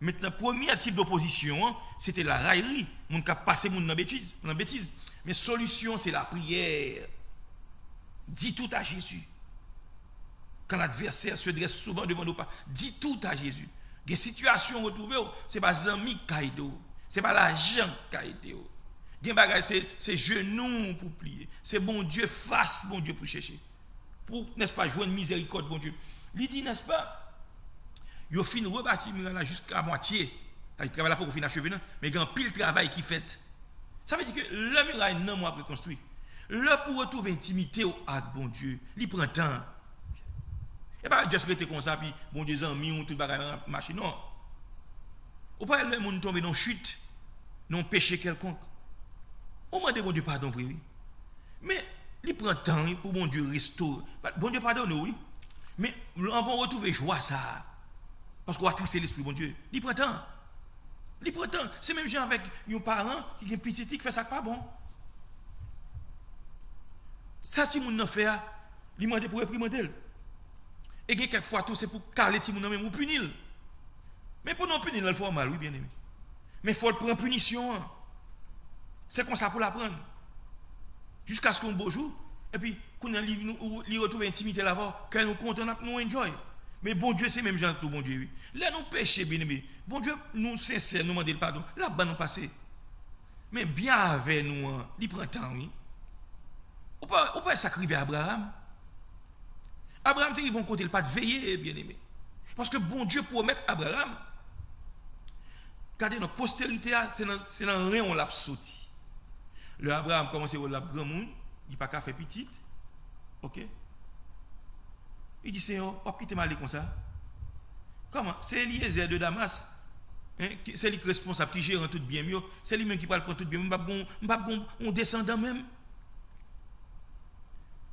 maintenant, premier type d'opposition, c'était la raillerie. Mon cap passé mon dans bêtise. Mais solution, c'est la prière. Dis tout à Jésus. Quand l'adversaire se dresse souvent devant nos pas, dis tout à Jésus. Les situations retrouvées, ce n'est pas les amis qui aident, ce n'est pas l'argent qui aide. C'est genoux pour plier. C'est bon Dieu face, bon Dieu pour chercher. Pour, n'est-ce pas, jouer une miséricorde, bon Dieu. Il dit, n'est-ce pas, il a fini de rebâtir là jusqu'à moitié. Il travaille là pour finir achever, mais il y a un pile travail qui fait. Ça veut dire que le muraille non moi reconstruit. Là pour retrouver intimité au acte, bon Dieu, il prend temps. Et pas juste rester comme ça, puis bon Dieu, amis, ou tout le bagage marche. Non. Ou pas le monde tomber dans chute, dans péché quelconque. On demande bon Dieu pardon, oui. Mais il prend temps pour bon Dieu restaurer. Bon Dieu pardonne, oui. Mais on va retrouver joie ça. Parce qu'on va trisser l'esprit, bon Dieu. Il prend temps. C'est même gens avec un parent qui est petit qui fait ça pas bon. Ça, si mon n'a fait, il demande pour réprimander. Et quelquefois, tout c'est pour caler ti moun même ou punir. Mais pour non punir, il faut mal, oui, bien aimé. Mais il faut le prendre punition. C'est comme ça pour l'apprendre. Jusqu'à ce qu'on beau jour, et puis, qu'on a lui retrouve intimité là-bas, quand nous comptons, nous enjoy. Mais bon Dieu, c'est même gens tout bon Dieu, oui. Là, nous péchons, bien aimé. Bon Dieu, nous sincères, nous demandons le pardon. Là-bas, nous passons. Mais bien avec nous, il prend temps, oui. On peut sacrifier Abraham. Abraham, ils vont côté le pas de veiller, bien aimé. Parce que bon Dieu promet Abraham, regardez notre postérité, c'est dans rien on l'a sauté. Le Abraham commence à la grand monde, il n'a pas qu'à faire petit. Ok? Il dit Seigneur, on va quitter mal comme ça. Comment? C'est Eliezer de Damas. Hein? C'est lui qui est responsable, qui gère tout bien mieux. C'est lui-même qui parle pour tout bien. On descendant même.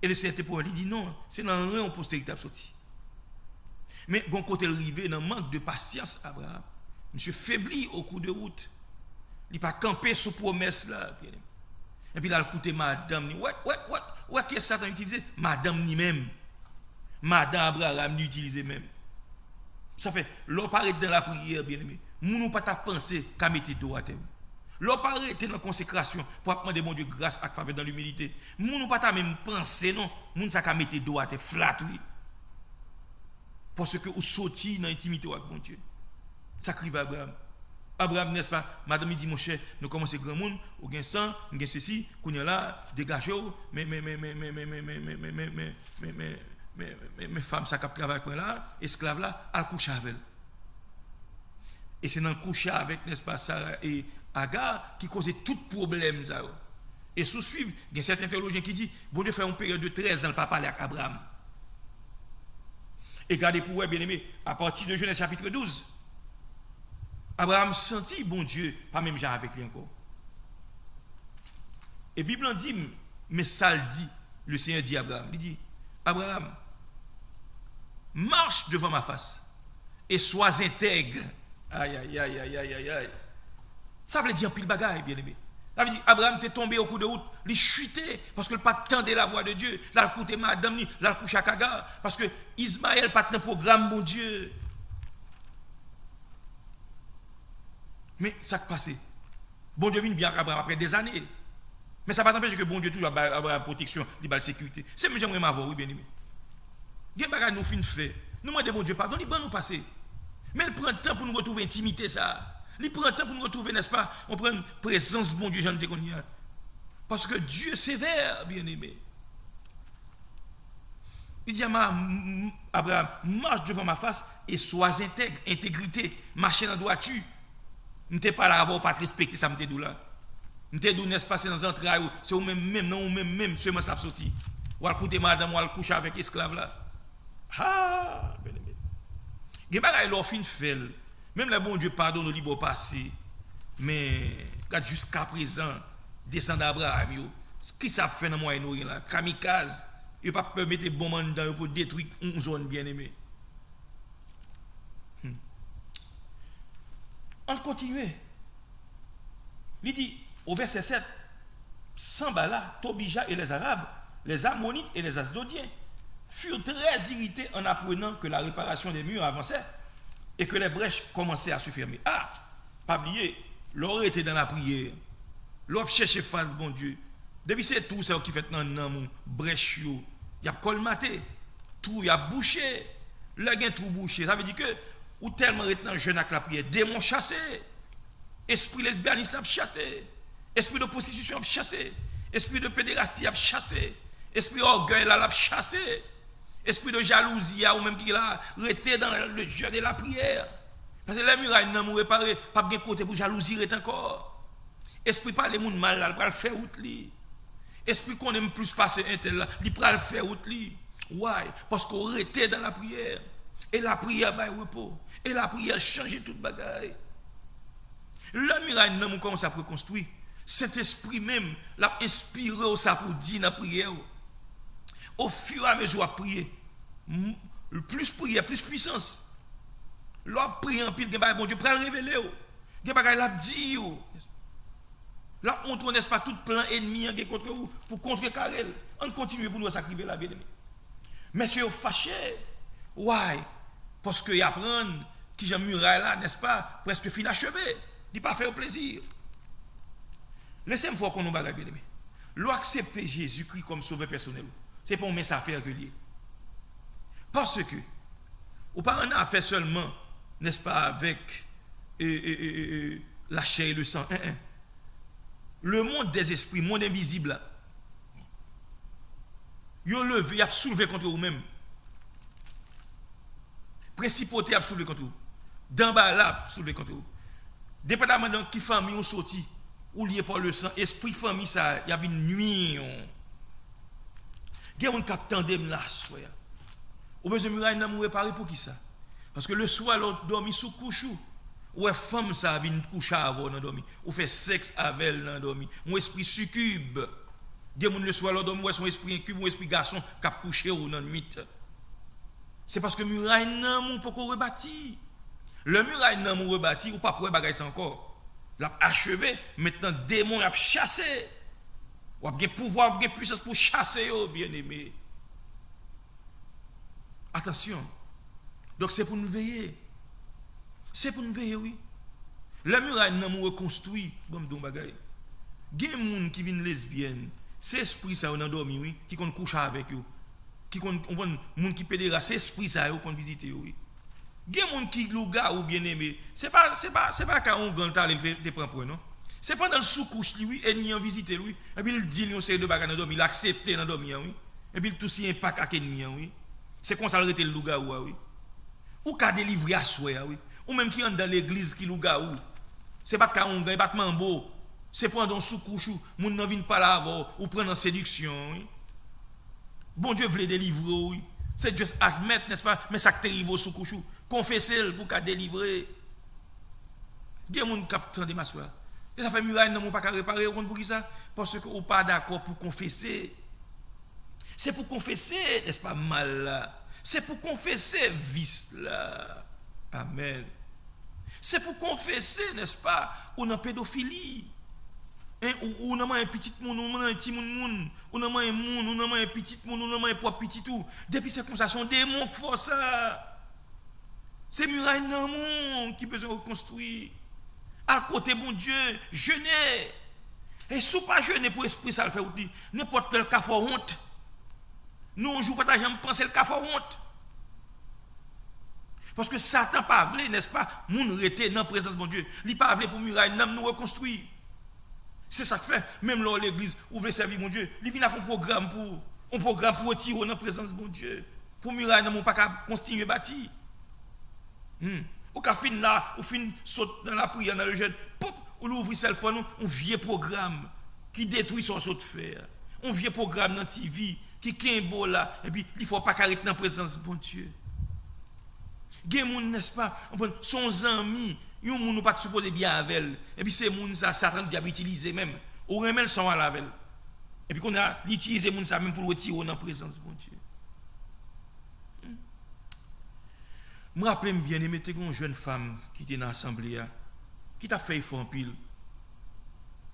Et le Seigneur pour lui dit non, c'est dans rien on postérité sorti. Mais bon côté le rivé dans manque de patience Abraham, monsieur faibli au cours de route. Il pas campé sous promesse là. Et puis il a écouté madame ni ouais que Satan utilisé madame ni même. Madame Abraham l'utilisait même. Ça fait l'on paraît dans la prière bien-aimé. Nous pas ta penser qu'à mettre dos à terre. L'on pas arrêter dans la consécration pour demander mon Dieu grâce à faveur dans l'humilité. Nous pas ta même penser non, nous ça qu'à mettre dos à terre flat oui. Parce que ou sorti dans l'intimité avec mon Dieu. Sacrifice Abraham. Abraham n'est-ce pas, madame il dit mon cher, nous commençons grand monde, au gain sang, on gain ceci, qu'on y a là dégagez mais femmes ça cap travail avec là, esclave là, al coucher avec. Et c'est dans le coucher avec n'est-ce pas Sarah et Agar qui causait tout problème ça. Et sous suivre, il y a certains théologiens qui disent bon Dieu fait une période de 13 ans le pas parler avec Abraham. Et regardez pour vous bien aimé, à partir de Genèse chapitre 12, Abraham sentit bon Dieu, pas même genre avec lui encore. Et Bible en dit, mais ça le dit, le Seigneur dit à Abraham, il dit, Abraham, marche devant ma face et sois intègre. Aïe, aïe, aïe, aïe, aïe, aïe, aïe. Ça veut dire pile bagaille, bien aimé. Ça veut dire, Abraham t'est tombé au cours de route, il chutait parce que le pas tendait la voix de Dieu. Là, le côté madame, là, le couche à Kaga, parce que Ismaël pas dans le programme, mon Dieu. Mais ça qui passé. Bon Dieu vient bien Abraham après des années. Mais ça ne va pas t'empêcher que bon Dieu toujours a la protection, la sécurité. C'est même j'aimerais m'avoir, oui, bien aimé. Il y a des choses nous fin fait. Nous demandons bon Dieu pardon, il va nous passer. Mais il prend le temps pour nous retrouver intimité ça. Il prend le temps pour nous retrouver, n'est-ce pas? On prend une présence bon Dieu, j'en ai connu. Parce que Dieu est sévère, bien aimé. Il dit à Abraham, marche devant ma face et sois intègre, intégrité, marcher dans la droiture. Je ne pas là avoir pas respecté ça, je là. Je te dis, n'est-ce pas, c'est dans un entrailles, c'est même, non, même, seulement ça sorti. Ou à côté madame, ou à coucher avec esclave là. Ah, bien aimé. Il y a des gens qui fait, même le bon Dieu pardonne au libre passé, mais jusqu'à présent, descend d'Abraham, ce qui ça fait dans le Moyen-Orient là, kamikaze, il ne peut pas mettre bon monde dans pour détruire une zone bien aimée. On continue. Il dit au verset 7, Sambala, Tobija et les Arabes, les Ammonites et les Asdodiens furent très irrités en apprenant que la réparation des murs avançait et que les brèches commençaient à se fermer. Ah, pas oublier, l'aurait été dans la prière, l'aurait cherché face bon Dieu. Depuis c'est tout ça qui fait dans mon brèche, il y a colmaté, tout, il y a bouché, le gain tout bouché. Ça veut dire que, ou tellement retenant jeune avec la prière, démon chassé, esprit lesbianiste a chassé, esprit de prostitution a chassé, esprit de pédérastie a chassé, esprit orgueil a chassé, esprit de jalousie ou même qui l'a resté dans le jeu de la prière. Parce que les murailles n'ont réparé, pas bien côté pour jalousie est encore. Esprit pas les gens mal là, il va le faire out li. Esprit qu'on aime plus passer un tel là, il va le faire out li. Why? Parce qu'on resté dans la prière. Et la prière va repos. Et la prière change toute bagaille. Le miracle n'a pas commencé à reconstruire. Cet esprit même l'a inspiré ça pour dire dans la prière. Au fur et à mesure à prier, plus prière, plus puissance. L'homme prie en pile, bon Dieu, pour le révéler. Il l'a dit. Là, on ne n'est pas tout plan ennemi contre vous pour contrecarrer. On continue pour nous sacrifier la bien-aimée. Messieurs fâchés. Why? Parce qu'ils apprennent que Jean Muraille là, n'est-ce pas, presque fin achevé. Il pas fait au plaisir. Laissez-moi voir qu'on nous bagaille bien aimé. L'accepter Jésus-Christ comme sauveur personnel, c'est pas un message à faire que lié. Parce que, ou pas en affaire seulement, n'est-ce pas, avec la chair et le sang. Le monde des esprits, le monde invisible, ils ont levé, ils ont soulevé contre eux-mêmes. Principauté a soulevé contre eux. D'en bas là, soulevé contre eux. Dépendamment de qui famille ont sorti, ou lié par le sang, esprit famille, ça, il y avait une nuit. Il y a un capitaine de là, soya. Ou besoin de muraille, nous réparer pour qui ça? Parce que le soir, l'autre dormi sous couchou. Ou est femme, ça vient coucher avant dans dormi. Ou fait sexe avec elle dans dormi. Ou esprit succube. Des gens le soir, l'autre dormi, ou son esprit incube, ou esprit garçon, qui a couché ou dans nuit. C'est parce que muraille, non, pour qu'on rebâtit. Le muraille, non, rebâti, ou pas pour bagaille ça encore. L'a achevé, maintenant, démon a chassé. Ou a bien pouvoir, bien puissance pour chasser, bien aimé. Attention. Donc c'est pour nous veiller. C'est pour nous veiller, oui. La muraille n'a pas reconstruit. Bon, donc bagaille. Il y a des gens qui viennent lesbiennes. C'est esprit ça, on a dormi, oui. Qui qu'on couche avec eux. Qui qu'on, gens qui pédéra, c'est esprit ça, qu'on visite, oui. Il y a des gens qui louga ou bien aimé. C'est pas quand on grand talent de prendre, non. C'est pas dans le sous-couche, lui, ennemi en visite, lui. Et puis il dit, c'est de bagaille dans dormi, il accepte dans dormi, oui. Et puis il tout si impact avec ennemi, oui. C'est comme ça le rete le louga, oui. Ou qu'a délivré à soi, oui. Ou même qui entre dans l'église qui louga ou. C'est pas quand on gagne pas mambo. C'est prendre un sous-couche ou moun nan vinn pas là ou prendre en séduction, oui. Bon Dieu voulait délivrer, oui. C'est juste admettre, n'est-ce pas, mais ça qui t'arrive au sous-couche. Confesser pour qu'a délivrer. Il y a des gens qui prennent des massois. Et ça fait muraille, non, pas qu'à réparer, pour qui ça? Parce que ou pas d'accord pour confesser. C'est pour confesser, n'est-ce pas, mal là. C'est pour confesser vice là. Amen. C'est pour confesser, n'est-ce pas, ou dans pédophilie. Hein? Ou dans un petit monde, ou dans un petit monde, ou dans un monde, ou dans un petit monde, ou dans un propre petit tout. Depuis ces comme ça, sont démons qui font ça. C'est muraille dans le monde qui besoin de reconstruire. À côté, bon Dieu, jeûner. Et si pas jeûner pour esprit, ça le fait aussi. N'importe quel cas faut honte. Nous, on joue pas ta jambe, penser le cas faut honte. Parce que Satan pas voulu, n'est-ce pas, moun rete dans la présence de mon Dieu. Il pas voulu pour muraille, nous reconstruire. C'est ça que fait, même là l'église, ouvre servir mon Dieu. Il vient avec un programme pour retirer dans la présence de mon Dieu. Pour muraille, nous pas continuer à bâtir. Ou qu'à fin là, ou fin saute dans la prière, dans le jeûne, ou l'ouvre celle fois, un vieux programme qui détruit son saut de fer. Un vieux programme dans la TV qui est beau là, et puis il ne faut pas arrêter dans la présence de mon Dieu. Gen moun, n'est-ce pas, son ami, yon moun ou pas supposé bien avec elle. Et puis c'est moun ça, Satan doit utiliser même. Ou remet le sang à la velle. Et puis qu'on a utilisé moun ça même pour le retirer dans la présence de mon Dieu. Je me rappelle bien, il y a une jeune femme qui était dans l'assemblée, qui t'a fait effort en pile.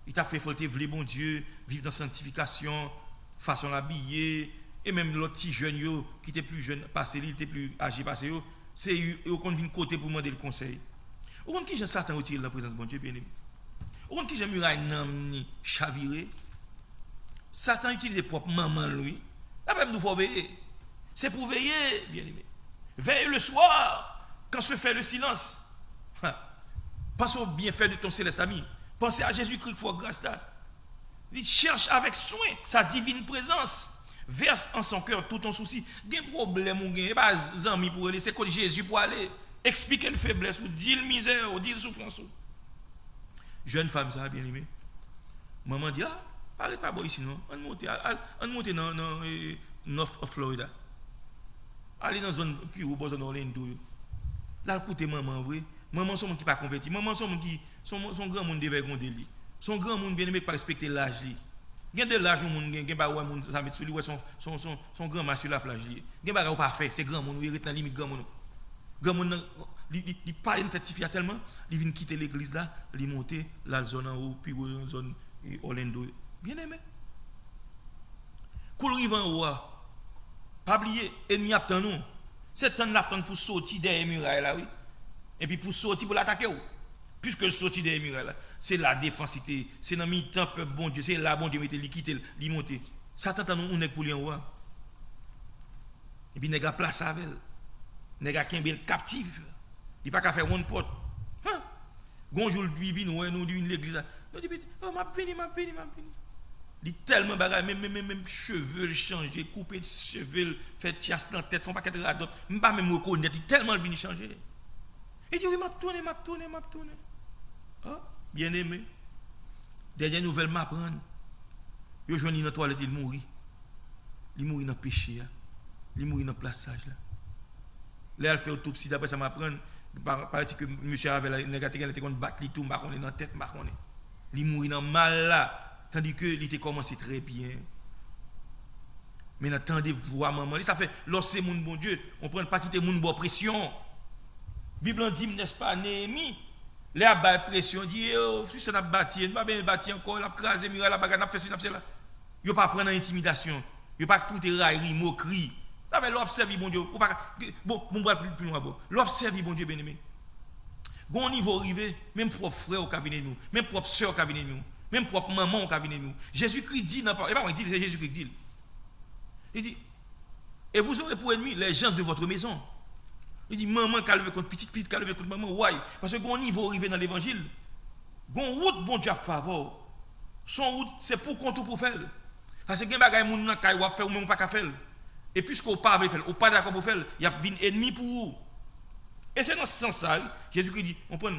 Il t'a fait effort, il voulait bon Dieu, vivre dans la sanctification, façon d'habiller, et même l'autre petit jeune qui était plus jeune, passé, il était plus âgé, passé, c'est eux qu'on vient côté pour demander le conseil. Ou quand qui j'ai Satan retiré dans la présence de mon Dieu bien aimé. Ou quand qui j'ai muraille nan chaviré. Satan utilise propre maman lui. Là même nous faut veiller. C'est pour veiller, bien aimé. Veille le soir quand se fait le silence. Pense au bienfait de ton céleste ami. Pensez à Jésus-Christ qui faut grâce là. Il cherche avec soin sa divine présence. Verse en son cœur tout ton souci. Il y a un problème ou il n'y a pas d'amis pour aller. C'est quoi Jésus pour aller expliquer le faiblesse ou dire le misère ou dire le souffrance. Jeune femme, ça bien aimé. Maman dit, parlez pas bon ici, non. On monte dans North Florida. Allez dans une zone plus haut, dans Orlando. Là, écoutez maman, vrai. Maman, son monde qui pas converti. Maman, son monde qui, son grand monde devait gronder. Son grand monde bien aimé pas respecter l'âge. Il y a de l'âge où il y a des gens qui mettent sur lui, son grand masque sur la plage. Il y a des gens qui pas fait, c'est grand monde, il est dans la limite grand monde. Grand monde, il parle de tellement, il vient quitter l'église là, il monte la zone en haut, puis la zone Orlando. Bien aimé. Cool rive en haut, pas oublier, ennemi attend nous. C'est temps d'attendre pour sortir des murailles là, oui. Et puis pour sortir, pour l'attaquer. Puisque le sorti des murailles, c'est la défensité, c'est dans le temps peuple bon Dieu, c'est là bon Dieu, il quitte, il monte. Satan t'en on est pour lui en haut. Et puis il a place avec elle. Il a qu'un bel captif. Il n'a pas qu'à faire one pot. Bonjour, lui, nous dit l'église. Nous dit, oh, m'a venu. Il est tellement bagaille, même cheveux changer, couper de cheveux, faire tias dans la tête, son paquet de radot. Je ne pas même reconnaître, il est tellement venu changer. Et dit, oui, m'a tourné. Ah, bien aimé. Dernière nouvelle m'apprendre. Il joue dans la toilette, il mourit. Il mourit dans le péché. Il mourit dans le plaçage. Là, elle fait autopsie, d'après ça m'apprend. Paraît que monsieur avait la négative, il était contre battre tout, dans la tête, il mourit dans le mal là. Tandis que il était commencé très bien. Mais attendez, voir maman. Ça fait, lorsque mon bon Dieu, on ne prend pas quitter mon bon pression. La Bible dit, n'est-ce pas, Néhémie? Les abats pression, dit, oh, si ça n'a pas bâti, il n'a pas bâti encore, il a crasé, il a fait ça, il a fait là. Il ne pas prendre l'intimidation. Il ne pas tout raillerie, moquerie. Ça fait l'observer, bon Dieu. Bon, mon bras plus loin. L'observer, bon Dieu, bien aimé. Gon niveau arrivé, même propre frère au cabinet nous, même propre soeur au cabinet nous, même propre maman au cabinet nous. Jésus-Christ dit, et pas moi, c'est Jésus-Christ dit. Il dit, et vous aurez pour ennemi les gens de votre maison. Il dit, maman, qu'elle veut contre petite, qu'elle veut contre maman, ouais. Parce que gon niveau arrivé dans l'évangile, gon route, bon Dieu, a faveur. Son route, c'est pour qu'on tout pour faire. Parce que gen bagay moun nan kay wap faire ou même pas qu'à faire. Et puisqu'on pas veut faire, ou pas d'accord pour faire, il y a un ennemi pour vous. Et c'est dans ce sens-là, Jésus-Christ dit, on prend,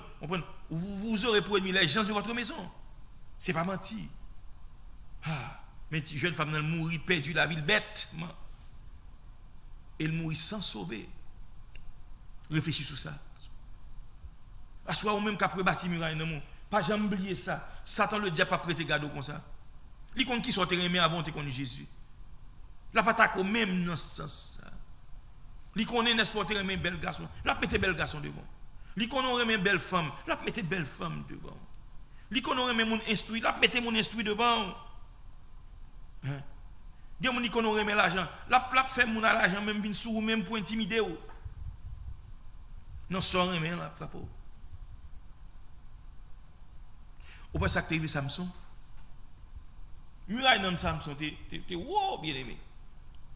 vous aurez pour ennemi les gens de votre maison. C'est pas menti. Mais une jeune femme, elle mourit, perdu la vie bêtement. Elle mourit sans sauver. Réfléchis sur ça. À soi ou même qu'à bâtir muraille dans mon. Pas jamais oublier ça. Satan le diable pas prêter garde comme ça. Li kon qui sortait mais avant te connaître Jésus. La patate même dans ce sens. Li connaît n'est-ce pas te bel garçon. La mettre bel garçon devant. Li connaît belle femme, la mettre belle femme devant. Li connaît mon instruit, la mettre mon instruit devant. Hein? Gen mon li connaît l'argent, la fait mon l'argent même vinn sou même pour intimider ou. Non sans rien la frappe. Ou pas ça que Samson. Muraille dans Samson, t'es wow, bien aimé.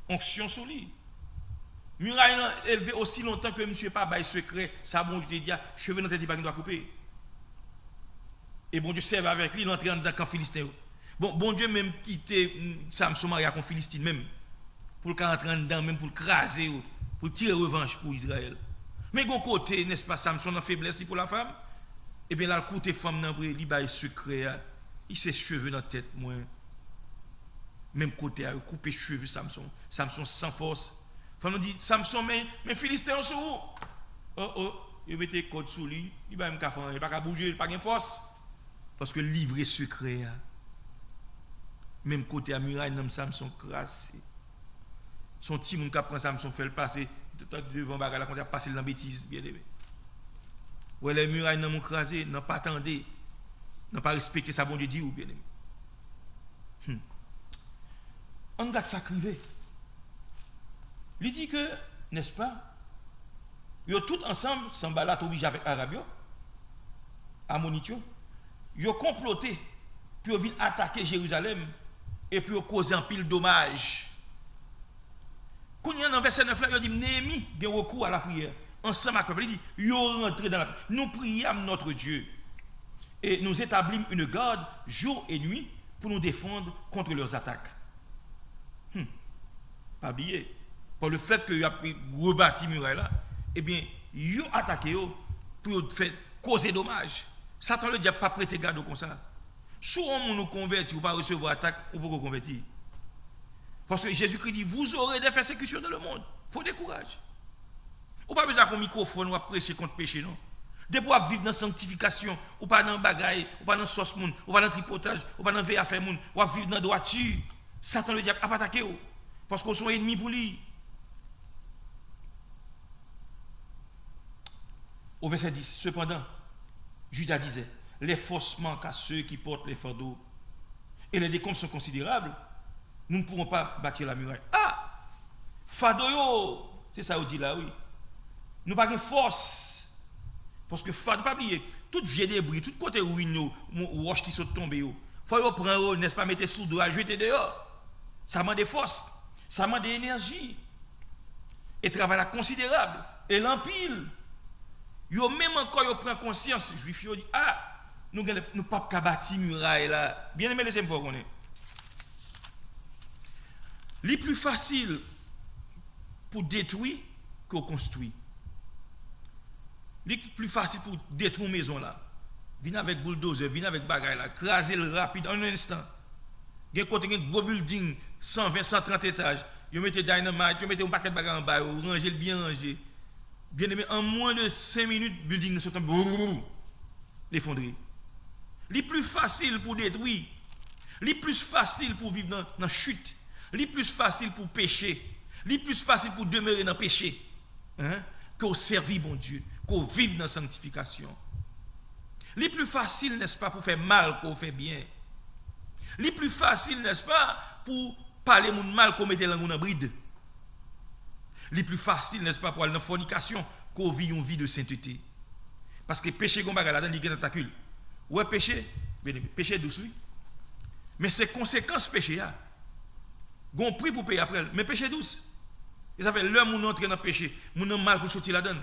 Onction sur lui. Muraille élevé aussi longtemps que monsieur pas bail secret, ça bon Dieu te dit, cheveux dans tête pas doit couper. Et bon Dieu serve avec lui, il entre dans le camp philistin. Bon Dieu même quitté Samson maria avec Philistine même pour le rentrer dedans même pour le craser pour tirer revanche pour Israël. Mais bon côté n'est-ce pas Samson en faiblesse pour la femme. Et bien là le côté femme nan il bail secret, il ses cheveux dans tête moins. Même côté a coupé cheveux Samson sans force. Femme dit Samson mais Philistin sous. Il mettait code sous lui, il va même pas faire, il pas bouger, il pas de force parce que livre secret. Même côté à muraille dans Samson crassé. Son petit monde qui prend Samson fait le passer devant bagarre là, on a passé dans bêtise bien aimé. Ouais les murailles n'ont crasé, n'ont pas attendu, n'ont pas respecté ça bon Dieu dit ou bien aimé. On regarde ça crivé. Il dit que, n'est-ce pas, ils tout ensemble, sans balat obligé avec Arabio, Ammonitio, ils ont comploté pour venir attaquer Jérusalem et pour causer un pile dommage. Quand il y a un verset 9 là, il dit Néhémie a recours à la prière. Ensemble avec le peuple, il dit ils ont rentré dans la prière. Nous prions notre Dieu et nous établissons une garde jour et nuit pour nous défendre contre leurs attaques. Pas oublier. Par le fait qu'il a rebâti muraille là, eh bien, ils ont attaqué pour faire causer dommage. Satan le diable pas prêter garde comme ça. Soit on nous convertit ou pas recevoir attaque, ou pas convertir. Parce que Jésus-Christ dit, vous aurez des persécutions dans le monde. Il faut des courage. Ou pas besoin qu'on microphone ou prêcher contre péché, non. Depuis qu'on vivre dans la sanctification, ou pas dans le bagaille, ou pas dans le sauce monde, ou pas dans le tripotage, ou pas dans le veille à faire monde, ou pas vivre dans la droiture. Satan le diable a pas attaqué. Parce qu'on sont ennemis pour lui. Au verset 10, cependant, Judas disait, les forces manquent à ceux qui portent les fardeaux et les décombres sont considérables, nous ne pourrons pas bâtir la muraille. Ah! Fardeau, c'est ça qu'on dit là, oui. Nous n'avons pas de force. Parce que fardeau, pas oublier, toute vieille débris, tout côté ruine, roche qui sont tombées, il faut prendre, n'est-ce pas, mettre sous doigt, jeter dehors. Ça demande des forces, ça demande de l'énergie. Et travail considérable. Et l'empile. Yo même encore yo prend conscience juif yo dit nous pas ka bâti muraille là bien aimé laissez-moi voir connaître li plus facile pour détruire que construire li plus facile pour détruire maison là vient avec bulldozer vient avec bagaille là craser le rapide en un instant gen côté gen gros building 120 130 étages yo mettez dynamite yo mettez un paquet de bagaille en bas yo ranger le bien ranger. Bien aimé, en moins de 5 minutes, le building se tombe, l'effondrer. Le plus facile pour détruire, le plus facile pour vivre dans la chute, le plus facile pour pécher, le plus facile pour demeurer dans le péché, que servir bon Dieu, qu'on vive dans la sanctification. Le plus facile, n'est-ce pas, pour faire mal qu'on fait bien. Le plus facile, n'est-ce pas, pour parler mal qu'on mette l'angle en bride. Le plus facile, n'est-ce pas, pour aller dans la fornication, qu'on vit une vie de sainteté. Parce que péché, qu'on va là-dedans, il y a un tentacule. Ouais, péché, péché douce, oui. Mais c'est conséquence péché, là. On prie pour payer après, mais péché douce. Et ça fait l'heure où on entre dans le péché, on a mal pour sortir là-dedans.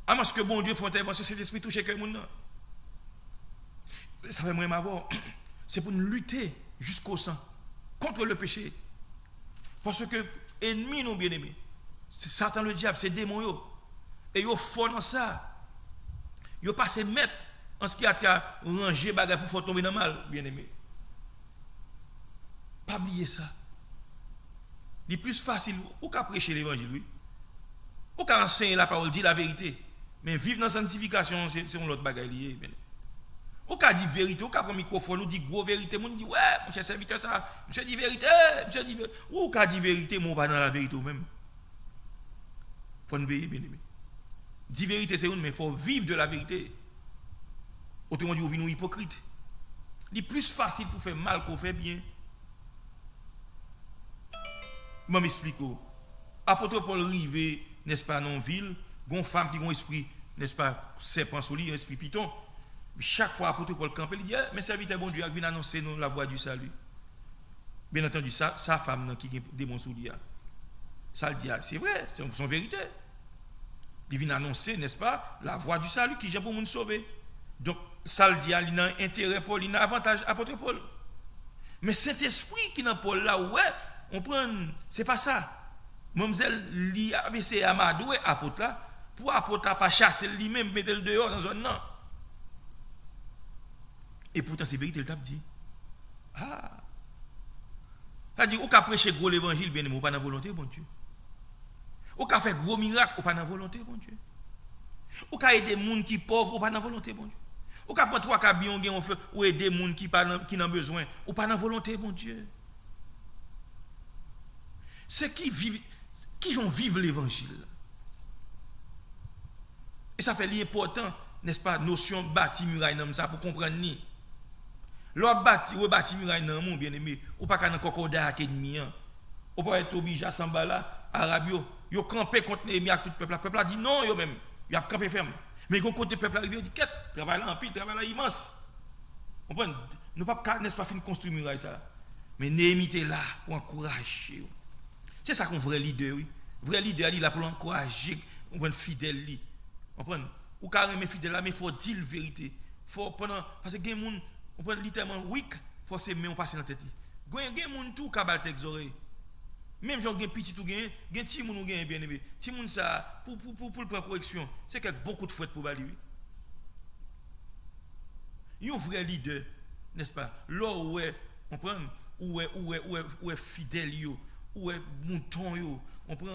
À ce que bon Dieu fait intervention, c'est l'esprit touché que mon. Ça fait moins avoir. C'est pour nous lutter jusqu'au sang contre le péché. Parce que ennemi nous bien aimés. C'est Satan le diable, c'est démon yo. Et yo fort dans ça. Yo pas se mettre en ce qui a ranger bagarre pour faire tomber dans le mal, bien aimé. Pas oublier ça. Le plus facile, ou qu'à prêcher l'évangile, oui. Ou qu'à enseigner la parole, dire la vérité. Mais vivre dans la sanctification, c'est un autre bagaille lié. Ou qu'à dire vérité, ou qu'à prendre le microphone, ou dire gros vérité, on dit ouais, mon cher serviteur, ça, monsieur dit vérité, monsieur dit vérité. Ou qu'à dire vérité, mon pas dans la vérité ou même. Il faut nous veiller, bien aimé. Dire vérité, c'est une, mais il faut vivre de la vérité. Autrement dit, on vit nous hypocrites. C'est plus facile pour faire mal qu'on fait bien. Je m'explique. Apôtre Paul rivé, n'est-ce pas, dans une ville, une femme qui a un esprit, n'est-ce pas, serpent sur lui, un esprit python. Chaque fois, apôtre Paul campé, il dit, mes serviteurs, bon Dieu, vient annoncer nous la voie du salut. Bien entendu, sa femme qui a démon sous lui. Ça le dit, c'est vrai, c'est son vérité. Il vient annoncer, n'est-ce pas, la voie du salut qui vient pour nous sauver. Donc, ça le dit, il a un intérêt Paul, il a un avantage apôtre Paul. Mais cet esprit qui est dans Paul là, ouais, on prend, c'est pas ça. Mademoiselle li ABC Amadou apôtre là, pour apôtre pas chasser lui-même, mettre le dehors dans zone non. Et pourtant c'est vérité, il t'a dit. Ah. Ça dit, ou qu'a prêcher gros l'évangile, bien aimé, ou pas dans la volonté, bon Dieu. Ou qu'a fait gros miracle, ou pas dans la volonté, bon Dieu. Ou qu'a aider des gens qui sont pauvres, ou pas dans la volonté, bon Dieu. Ou qu'a prendre 3 cabillons, ou aider des gens qui n'ont besoin, ou pas dans la volonté, bon Dieu. C'est qui vont vivre l'évangile. Et ça fait l'important, n'est-ce pas, notion bâti muraille dans ça pour comprendre ni. L'autre bâti muraille dans mon bien-aimé, ou pas qu'un cocoda avec ennemi. Ou pas être obligé à Sambala, Arabio, yo campé contre Néhémie avec tout le peuple. Le peuple a dit non, yo même, il a campé ferme. Mais quand côté peuple arrivé, il dit quête, travail là en pile, travail là immense. On prend, nous pas n'est-ce pas fin construire muraille ça. Mais Néhémie était là pour encourager. C'est ça qu'on vrai leader, oui. Vrai leader, il est là pour encourager, on prend fidèle li. On prend, ou carrément fidèle là, mais il faut dire la vérité. Faut pendant parce que gen moun on prend littéralement week, faut se mettre on passer dans tête. Gen moun tout kabal tek oreille. Même genre gen petit tout gen ti moun ou gen bien aimé. Ti moun ça pour le prendre correction, c'est qu'il beaucoup de fouette pour bali oui. Yon vrai leader, n'est-ce pas? Là où on prend où est fidèle yo, où est mouton yo, on prend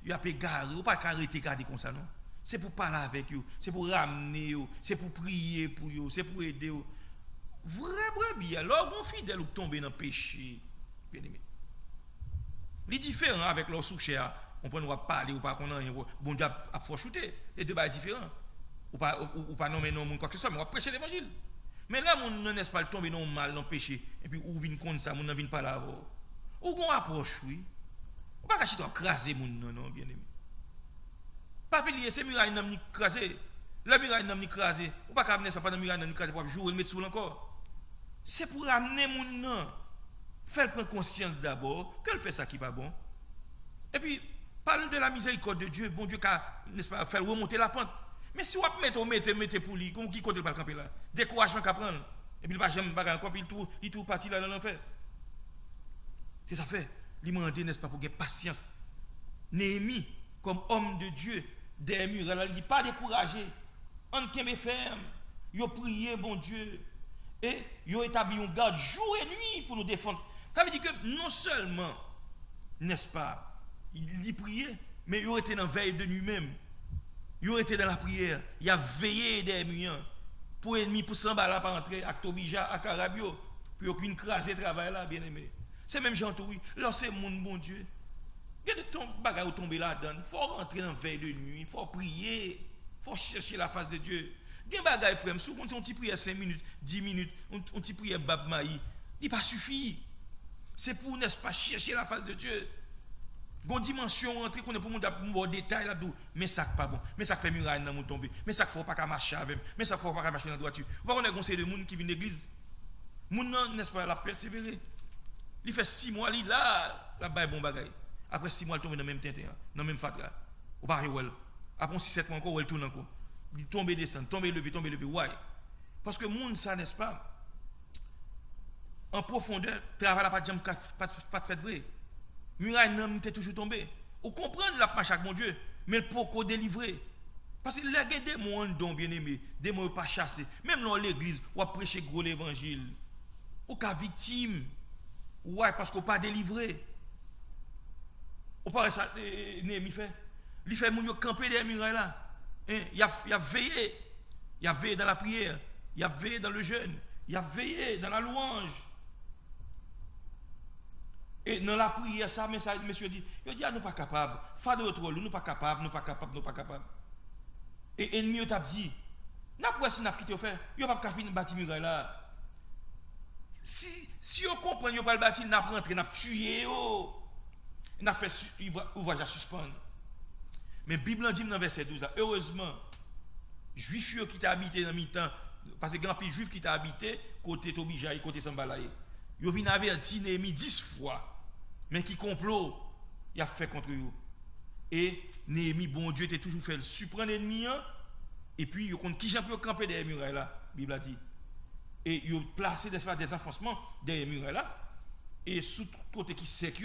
y a pégaré, ou pas arrêter garder comme ça non. C'est pour parler avec eux, c'est pour ramener eux, c'est pour prier pour eux, c'est pour aider eux. Vrai bien, alors bon fidèle ou tomber dans le péché, bien aimé. Les différents avec leur souche, on peut nous parler ou pas qu'on a bon Dieu a faut shooter, les deux bails différents. Ou pas nommer non quoi que ce soit, mais on va prêcher l'évangile. Mais là mon n'est pas tomber dans le mal, dans le péché et puis ou vinn contre ça, mon ne vinn pas là. Ou qu'on approche oui. Ou pas cacher toi craser mon non bien aimé. Pas pilier, c'est muraille n'a ni crasé. La muraille n'a ni crasé. Ou pas qu'amener ça pas dans muraille n'a ni crasé pour jouer le mettre sous encore. C'est pour amener mon nom. Faire prendre conscience d'abord qu'elle fait ça qui pas bon. Et puis parle de la miséricorde de Dieu, bon Dieu n'est-ce pas faire remonter la pente. Mais si on mettez pour lui, comme qui côté le camper là. Découragement qu'a prendre. Et puis il va jamais bagarre encore puis il tout parti là dans l'enfer. C'est ça fait. Il m'a dit n'est-ce pas pour gagner patience. Néhémie comme homme de Dieu des murs, elle dit pas décourager. On kembe ferme. Yo prié bon Dieu et yo établi un garde jour et nuit pour nous défendre. Ça veut dire que non seulement n'est-ce pas, il priait, mais il était dans la veille de nuit même. Il était dans la prière, il a veillé des murs pour ennemi pour s'emballer pas entrer à Tobija à Carabio pour aucune craser travail là bien aimé. C'est même gens tout oui, là c'est mon bon Dieu. Il y a des bagages qui tombent là-dedans. Il faut rentrer dans la veille de nuit. Il faut prier. Il faut chercher la face de Dieu. Il y a des bagages, frère. Si on t'y prie 5 minutes, 10 minutes, on t'y prie Bab Maï, il n'a pas suffi. C'est pour, n'est-ce pas, chercher la face de Dieu. Une dimension entrée qu'on est pour mon détail là-dedans. Mais ça n'est pas bon. Mais ça fait muraille dans mon tombé. Mais ça ne faut pas marcher avec. Mais ça ne faut pas marcher dans la droiture. Vous voyez, on a conseil de monde qui vient de l'église. Moun n'est-ce pas, la persévérer. Il fait 6 mois, il là, bas bon bagaille. Après 6 mois, il tombe dans le même tintin, dans le même fatra. Ou pas réel. Après 6-7 mois encore, il tourne encore. Il tombe et descend, tombe et levé. Why? Parce que le monde, ça, n'est-ce pas? En profondeur, travail n'a pas de fait vrai. Muraille n'a pas toujours tombé. Ou comprendre la marche avec mon Dieu, mais le pourquoi délivrer. Parce que les démons dont bien aimé, des démons pas chassés. Même dans l'église, on a prêché gros l'évangile. Ou qu'à victime. Ouais, parce qu'on pas délivré. On parle ça, Néhémie fait. Il fait mon camper des murailles là. Il a veillé. Il a veillé dans la prière. Il a veillé dans le jeûne. Il a veillé dans la louange. Et dans la prière, ça, monsieur dit, il dit, nous pas capables. Fa de notre rôle, nous pas capables. Et ennemi t'a dit, n'a pas si n'a quitté faire. Il pas finir bâtir muraille là. Si on comprend, il pas le bâtir, n'a pas rentré, n'a tué n'a fait ouvrage à suspendre. Mais la Bible dit dans verset 12, heureusement, juifs qui t'a habité dans mi-temps, parce que grand pile juif qui t'a habité, côté Tobija et côté Sambalaye, Ils viennent avertir Néhémie 10 fois, mais qui complot, il a fait contre eux. Et Néhémie, bon Dieu, était toujours fait surprendre l'ennemi, et puis il compte qui j'ai pu camper derrière les murailles là, la Bible a dit. Et il a placé des enfoncements derrière les murailles là, et sous côté qui sec,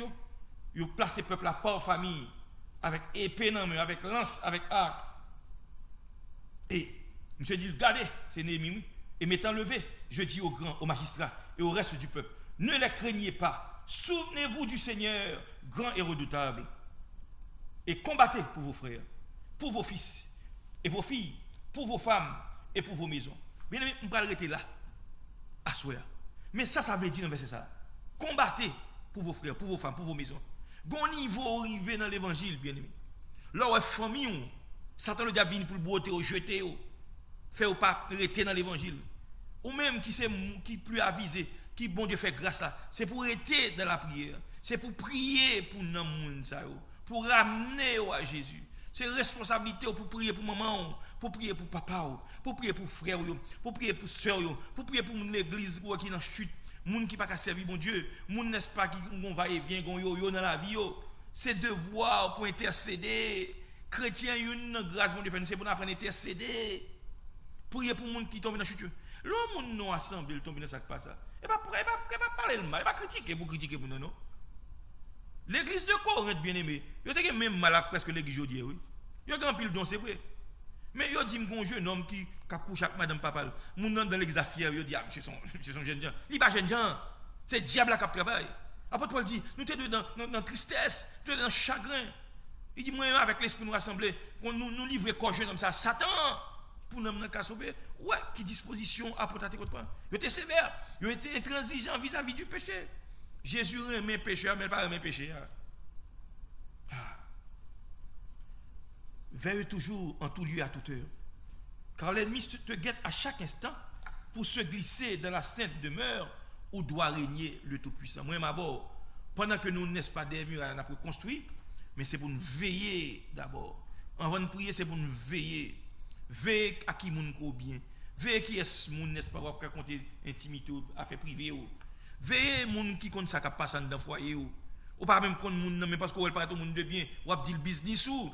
il a placé le peuple là par famille, avec épée dans main, avec lance, avec arc. Et monsieur dit, regardez, c'est Néhémie, et m'étant levé, je dis aux grands, aux magistrats et au reste du peuple, ne les craignez pas, souvenez-vous du Seigneur, grand et redoutable, et combattez pour vos frères, pour vos fils et vos filles, pour vos femmes et pour vos maisons. Bien aimé, on va arrêter là, à souhait. Mais ça veut dire, c'est ça. Combattez pour vos frères, pour vos femmes, pour vos maisons. Gon niveau arrivé dans l'évangile, bien aimé. Là où est famille, Satan le diable vient pour le botter, jeter, faire ou pas rester dans l'évangile. Ou même qui plus avisé, qui bon Dieu fait grâce là, c'est pour rester dans la prière. C'est pour prier pour nos monde ça, pour ramener à Jésus. C'est responsabilité pour prier pour maman, pour prier pour papa, pour prier pour frère, pour prier pour soeur, pour prier pour l'église qui est dans chute, monde qui pas qu'à servir bon Dieu, monde n'est-ce pas qui va et vient gon yo dans la vie c'est devoir pour intercéder. Chrétien une grâce bon Dieu fait c'est pour apprendre à intercéder. Prier pour monde qui tombe dans chute. Le monde non assemblé tombe dans ça pas ça. Et pas parler le mal, pas critiquer pour critiquer pour non. L'église de Corinthe, bien aimé, il y a même mal à presque l'église aujourd'hui, oui. Il y a grand pile don, c'est vrai. Mais il y a dit un jeune homme qui couche avec madame papa, mon nom dans l'église fier, il dit ah, c'est son jeune gens. Il pas jeune gens, c'est diable qui travaille. Après Paul dit nous sommes dans tristesse, nous sommes dans chagrin. Il dit moi avec l'esprit nous rassembler, nous livrer corps jeune comme ça, Satan pour nous sauver. Ouais, qui disposition à porter contre moi. Il était sévère, il était intransigeant vis-à-vis du péché. Jésus remet pécheur, mais pas remet péché. Veille toujours en tout lieu à toute heure. Car l'ennemi te guette à chaque instant pour se glisser dans la sainte demeure où doit régner le Tout-Puissant. Moi, m'avons, pendant que nous n'est-ce pas des murs à pour construire, mais c'est pour nous veiller d'abord. Avant de prier, c'est pour nous veiller. Veiller à qui nous bien. Veiller qui est mon n'est-ce pas, pour compter intimité, affaire privée. Veillez moun qui compte ça qui passe dans foyer ou pas même compte moun mais parce qu'on parle tout monde de bien ou dit le business ou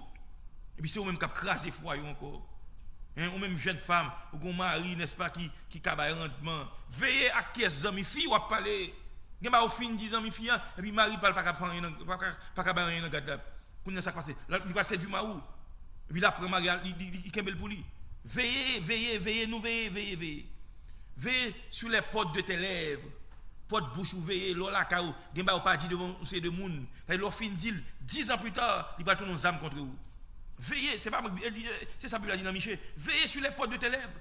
et puis c'est ou même qui craser foyer encore ou même jeune femme ou gon mari n'est-ce pas qui cabaye rendement veillez à qui amis filles ou parler gen ba ou fin 10 amis filles et puis mari parle pas faire rien pas cabaye rien dans garde qu'on ça passer là il passer du maou et puis là après mari il kembel pour lui veillez nous veillez sur les portes de tes lèvres. Porte bouche ouverte, là kao, gen ba ou pas dit devant ces deux monde. Leur fin dit 10 ans plus tard, il va tourner nos âmes contre vous. Veillez, c'est pas c'est ça Bible dit dans Michel. Veillez sur les portes de tes lèvres.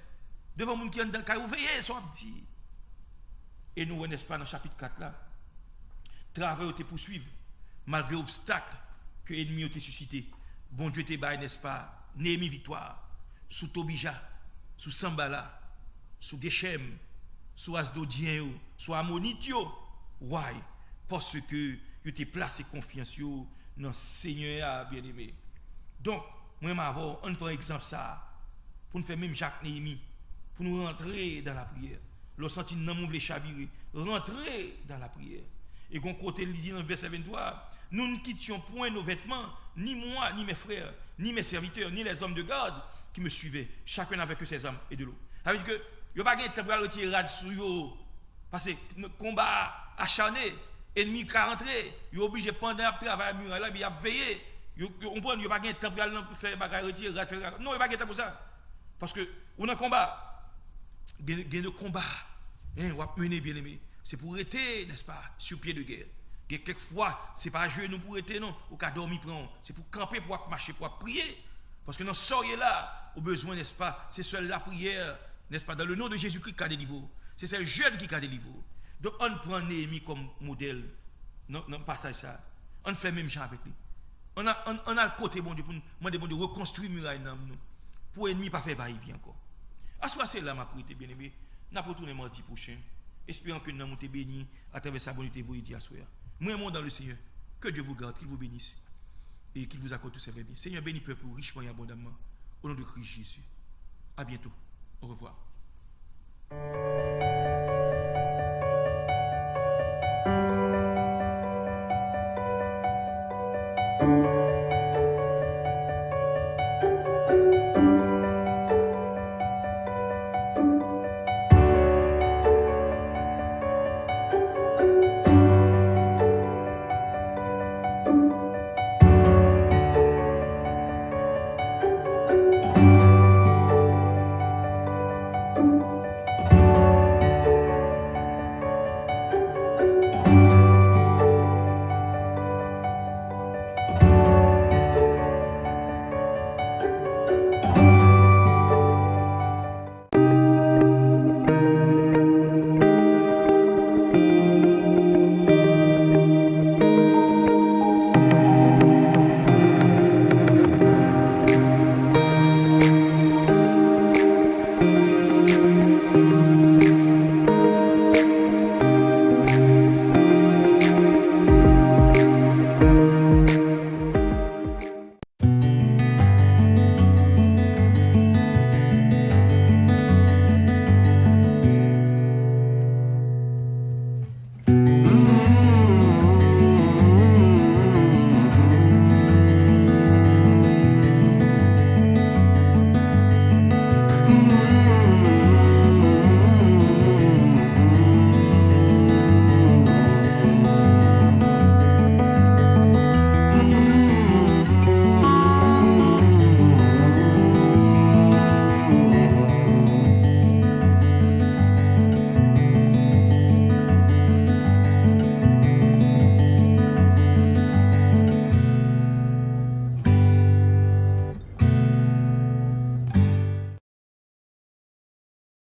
Devant monde qui est dans le caillou, veillez, soit petit. Et nous n'est-ce pas dans chapitre 4 là. Travail te poursuivre malgré obstacles que l'ennemi a suscité. Bon Dieu te bail n'est-ce pas? Néhémie victoire sous Tobija, sous Sambala, sous Geshem, sous Asdodien, sous Ammonitio. Ouais, parce que vous avez placé confiance dans le Seigneur bien-aimé. Donc, moi, on prend exemple ça, pour nous faire même Jacques Néhémie, pour nous rentrer dans la prière. Le senti non nous voulons chavirer, rentrer dans la prière. Et qu'on côté il dit dans le verset 23, nous ne quittions point nos vêtements, ni moi, ni mes frères, ni mes serviteurs, ni les hommes de garde qui me suivaient, chacun avec ses hommes et de l'eau. Ça veut dire que il n'y a pas de temps pour retirer sur eux. Parce que le combat acharné, ennemi qui rentré, il est obligé pendant le travail, il a veillé. Il n'y a pas de temps pour faire des retirer. Non, il n'y a pas de temps pour ça. Parce que on a un combat. Il y a un combat. On va mener bien aimé. C'est pour rester, n'est-ce pas, sur pied de guerre. Quelquefois, ce n'est pas un jeu nous pour rester, non. Au cas dormir, c'est pour camper, pour marcher, pour prier. Parce que dans ce soir-là, au besoin, n'est-ce pas, c'est seule la prière. N'est-ce pas, dans le nom de Jésus-Christ qui a délivré. C'est ce jeune qui a délivré. Donc on prend Néhémie comme modèle. Non, passage ça. On fait même chose avec lui. On a le côté bon Dieu pour demander bon Dieu reconstruire muraille dans nous. Pour l'ennemi pas faire va-et-vient encore. À ce c'est là ma prière bien aimé. N'a pas retourner mardi prochain. Espérant que nous avons été bénis à travers sa bonté vous dit à soi. Moi mon dans le Seigneur. Que Dieu vous garde, qu'il vous bénisse et qu'il vous accorde tous ses bien. Seigneur bénis peuple richement et abondamment au nom de Christ Jésus. À bientôt. Au revoir.